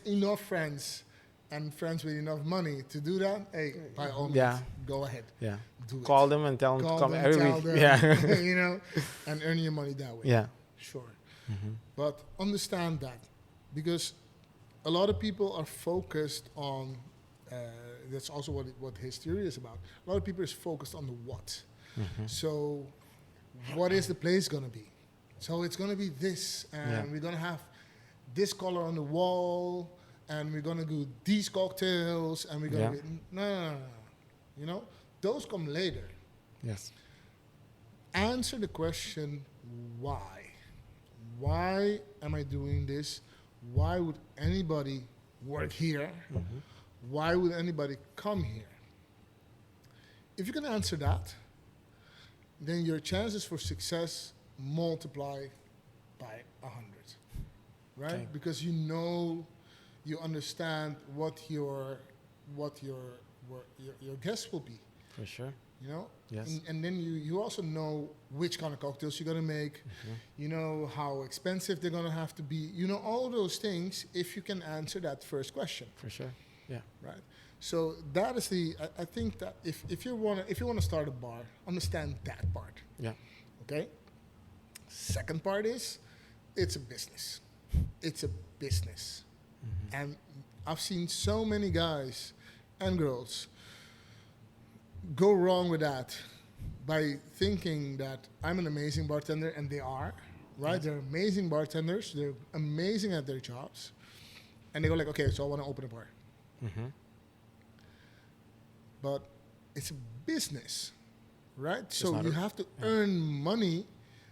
enough friends, and friends with enough money to do that, hey, by all means, go ahead. Yeah. Call them and tell them to come every week. Them, yeah. you know, and earn your money that way. Yeah. Sure. But understand that, because a lot of people are focused on, that's also what his theory is about. A lot of people is focused on the what. So what is the place going to be? So it's going to be this, and we're going to have this color on the wall, and we're going to do these cocktails, and we're going to no. You know, those come later. Yes. Answer the question, why? Why am I doing this? Why would anybody work here? Why would anybody come here? If you can answer that, then your chances for success multiply by 100, right? Okay. Because you understand what your guests will be. For sure. You know? Yes. And then you also know which kind of cocktails you're going to make. You know how expensive they're going to have to be. You know all those things if you can answer that first question. For sure. Yeah. Right. So that is I think that if you want to start a bar, understand that part. Yeah. Okay? Second part is it's a business. It's a business. And I've seen so many guys and girls go wrong with that by thinking that I'm an amazing bartender, and they are, right? They're amazing bartenders. They're amazing at their jobs. And they go like, okay, so I want to open a bar. But it's a business, right? So you have to earn money,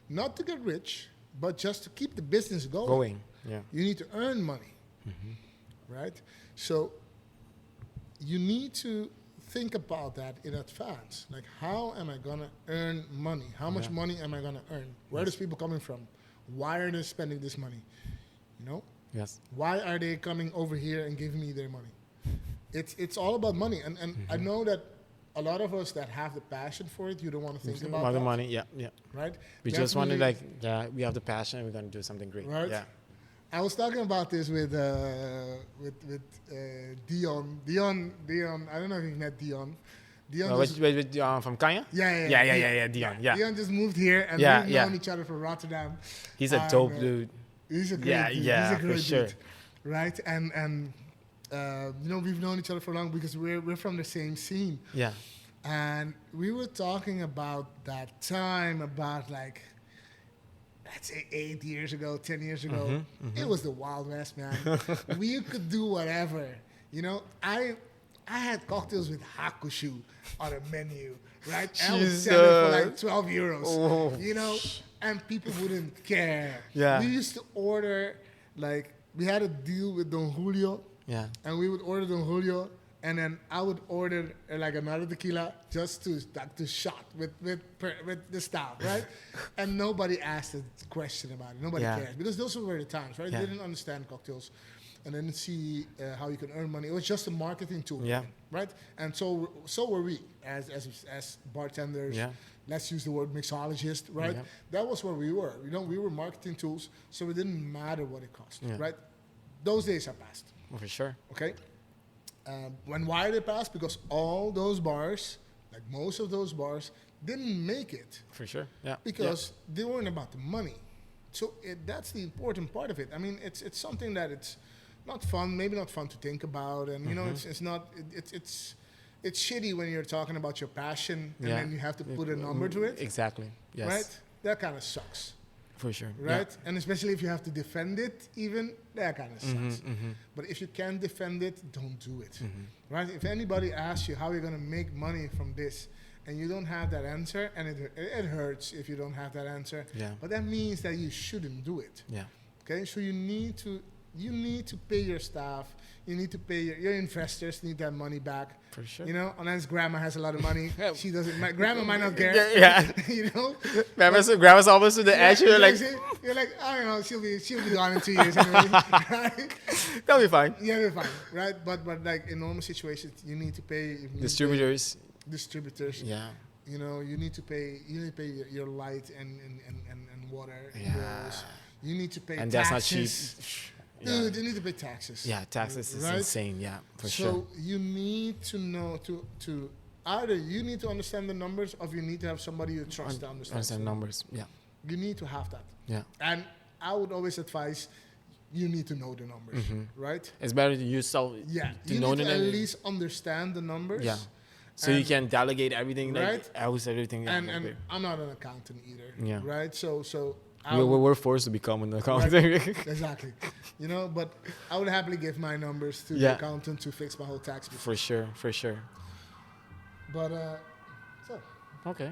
not to get rich, but just to keep the business going. Yeah. You need to earn money, right? So you need to think about that in advance. Like, how am I going to earn money? How much money am I going to earn? Where is people coming from? Why are they spending this money? You know? Yes. Why are they coming over here and giving me their money? It's all about money. And I know that a lot of us that have the passion for it, you don't want to think about the money. Yeah. Right? We just want to we have the passion and we're going to do something great. Right? Yeah. I was talking about this with Dion. Dion, I don't know if you met Dion. Dion from Kanye? Yeah. Dion, yeah. Dion just moved here, and we've known each other from Rotterdam. He's a dope dude. He's a great dude. He's a great dude. Sure. Right? And we've known each other for long because we're from the same scene. Yeah. And we were talking about that time, about like, let's say 8 years ago, 10 years ago. It was the Wild West, man. We could do whatever. You know, I had cocktails with hakushu on a menu, right? I was selling for like 12 euros, you know, and people wouldn't care. Yeah. We used to order, like, we had a deal with Don Julio. Yeah. And we would order Don Julio, and then I would order like another tequila just to shot with the staff, right? And nobody asked a question about it. Nobody cared because those were the times, right? They didn't understand cocktails, and didn't see how you can earn money. It was just a marketing tool, right? And so were we as bartenders. Yeah. Let's use the word mixologist, right? Yeah. That was where we were. You know, we were marketing tools, so it didn't matter what it cost, right? Those days are past. Well, for sure. Okay. Why did it pass? Because all those bars, like most of those bars, didn't make it. For sure. Yeah. Because they weren't about the money. So that's the important part of it. I mean, it's something that it's not fun, maybe not fun to think about, and you know, it's shitty when you're talking about your passion and then you have to put a number to it. Exactly. Yes. Right? That kind of sucks. For sure. Right? Yeah. And especially if you have to defend it, even, that kind of sucks. But if you can defend it, don't do it. Right? If anybody asks you how you're going to make money from this, and you don't have that answer, and it hurts if you don't have that answer, but that means that you shouldn't do it. Yeah. Okay? So you need to pay your staff. You need to pay your investors need that money back. For sure. You know, unless grandma has a lot of money, she doesn't. Grandma might not care. You know, grandma's almost to the edge. You're like, I don't know. She'll be gone in 2 years anyway. Right? That'll be fine. Yeah, it'll be fine. Right? But like in normal situations, you need to pay distributors. Yeah. You know, you need to pay your light and water. Yeah. You need to pay and taxes. That's not cheap. Dude, you need to pay taxes. Yeah, taxes is insane. Yeah, for sure. So you need to know to either you need to understand the numbers, or you need to have somebody you trust to understand numbers. Yeah, you need to have that. Yeah, and I would always advise you need to know the numbers, right? It's better to yourself. Yeah, you need to at least understand the numbers. Yeah. So you can delegate everything, right? Like, house everything. And I'm not an accountant either. Yeah. Right. So. We're forced to become an accountant. Right. Exactly. You know, but I would happily give my numbers to the accountant to fix my whole tax bill. For sure. But, so. Okay.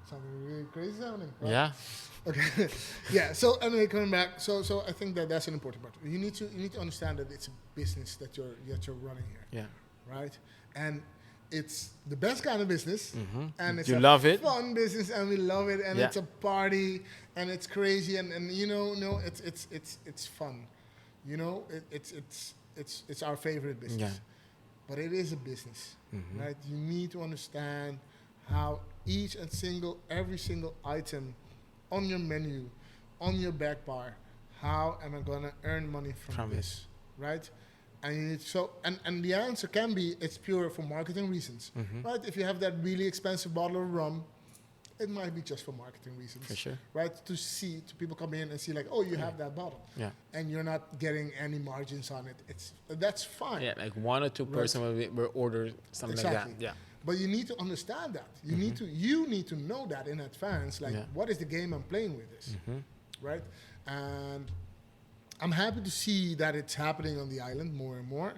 Something really crazy happening. Right? Yeah. Okay. Yeah. So anyway, coming back. So I think that's an important part. You need to understand that it's a business that you're running here. Yeah. Right. And it's the best kind of business, and it's fun business, and we love it, and it's a party, and it's crazy, and you know, it's fun, you know, it's our favorite business, but it is a business, right? You need to understand how every single item on your menu, on your back bar, how am I gonna earn money from this, right? And you need and the answer can be it's pure for marketing reasons, right? If you have that really expensive bottle of rum, it might be just for marketing reasons, for sure, right? To people come in and see like, oh, you have that bottle, and you're not getting any margins on it. That's fine. Yeah, like 1 or 2 person will order something like that. Yeah. But you need to understand that. You need to know that in advance. Like, what is the game I'm playing with this, right? And I'm happy to see that it's happening on the island more and more.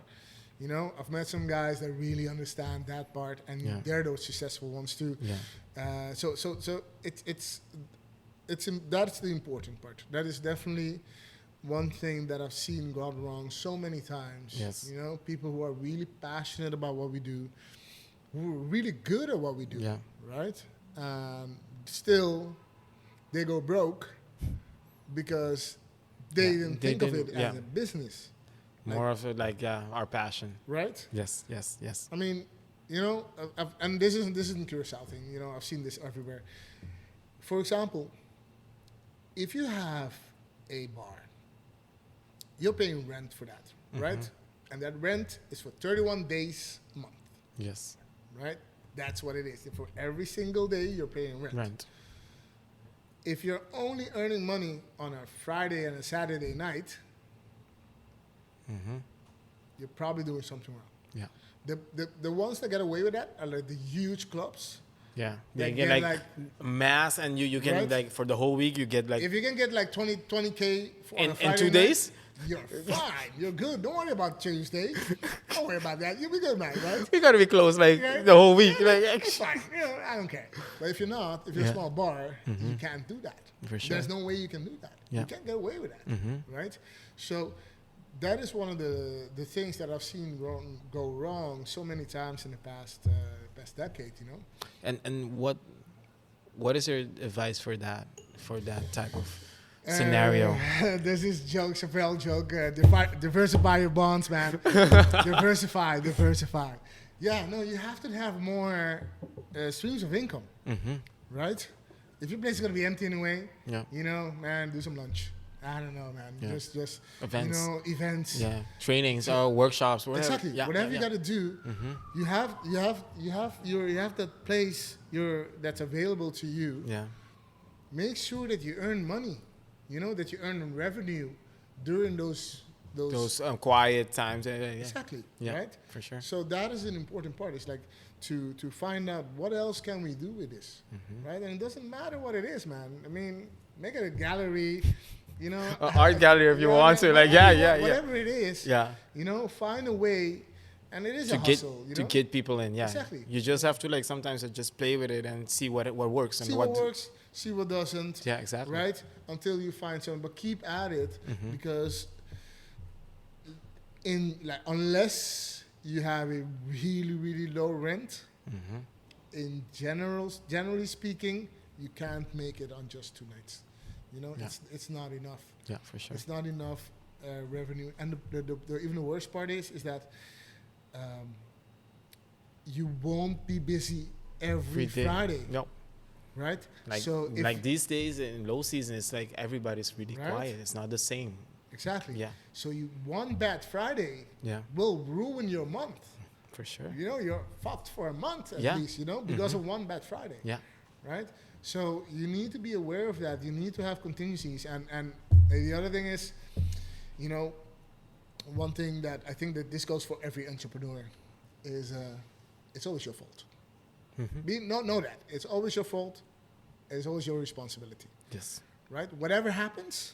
You know, I've met some guys that really understand that part, and they're those successful ones too. Yeah. So that's the important part. That is definitely one thing that I've seen gone wrong so many times. Yes. You know, people who are really passionate about what we do, who are really good at what we do. Yeah. Right. Still, they go broke because they didn't think of it as a business. More of it like our passion. Right? Yes. I mean, you know, and this isn't Curacao thing. You know, I've seen this everywhere. For example, if you have a bar, you're paying rent for that, right? And that rent is for 31 days a month. Yes. Right? That's what it is. For every single day, you're paying rent. If you're only earning money on a Friday and a Saturday night, you're probably doing something wrong. Yeah. The ones that get away with that are like the huge clubs. Yeah. They get like mass, and you can like for the whole week you get like, if you can get like 20K on a Friday in 2 night, days, you're fine. You're good. Don't worry about Tuesday. Don't worry about that. You'll be good, man, right? You gotta be close like the whole week. Yeah, like it's fine. I don't care. But if you're not, if you're a small bar, you can't do that. For sure. There's no way you can do that. You can't get away with that, right? So that is one of the things that I've seen go wrong so many times in the past decade, you know. And what is your advice for that type of scenario? There's this joke, Chappelle joke. Diversify your bonds, man. diversify. Yeah, no, you have to have more streams of income, right? If your place is gonna be empty anyway, you know, man, do some lunch. I don't know, man. Yeah. Just events. You know, events. Yeah, trainings or workshops, whatever. Exactly. Whatever you got to do, you have that place that's available to you. Yeah. Make sure that you earn money. You know, that you earn revenue during those quiet times. Yeah. Exactly. Yeah, right. For sure. So that is an important part. It's like to find out what else can we do with this, right? And it doesn't matter what it is, man. I mean, make it a gallery. You know, art gallery if you want to, like, whatever it is, you know, find a way, and it is a hustle, you know? To get people in, Exactly. You just have to like sometimes just play with it and see what works and see what works, see what doesn't. Yeah, exactly. Right, until you find something, but keep at it because unless you have a really low rent, generally speaking, you can't make it on just 2 nights. You know, it's not enough. Yeah, for sure. It's not enough revenue. And the even the worst part is that you won't be busy every Friday. No. Right? Like, so like these days in low season, it's like everybody's really quiet. It's not the same. Exactly. Yeah. So one bad Friday will ruin your month. For sure. You know, you're fucked for a month at least, you know, because of one bad Friday. Yeah. Right? So you need to be aware of that. You need to have contingencies. And the other thing is, you know, one thing that I think that this goes for every entrepreneur is it's always your fault. Know that. It's always your fault. It's always your responsibility. Yes. Right? Whatever happens,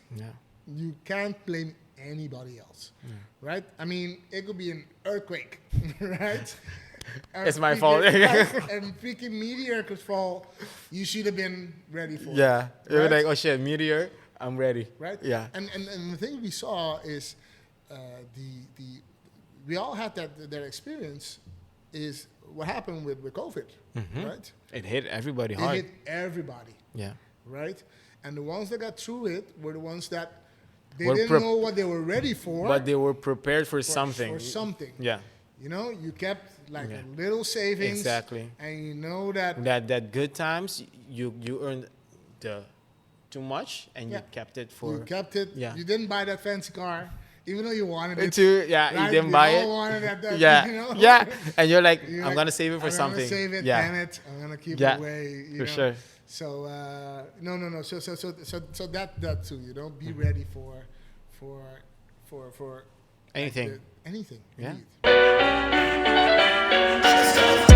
you can't blame anybody else. Right? I mean, it could be an earthquake, right? It's my fault. And freaking meteor could fall. You should have been ready for it. Yeah. You're like, oh shit, meteor, I'm ready. Right? Yeah. And the thing we saw is we all had that experience is what happened with COVID, right? It hit everybody hard. It hit everybody. Yeah. Right? And the ones that got through it were the ones that they didn't know what they were ready for. But they were prepared for something. For something. Yeah. You know, you kept like a little savings. Exactly. And you know that good times you earned too much and you kept it for. You kept it. Yeah. You didn't buy that fancy car, even though you wanted it. You didn't buy it. Wanted that, you know? Yeah. And you're like, I'm gonna save it for something. I'm gonna save it. Damn it. I'm gonna keep it away. You for know? Sure. So no. So that too. You know, be ready for anything. Anything. Yeah. Indeed.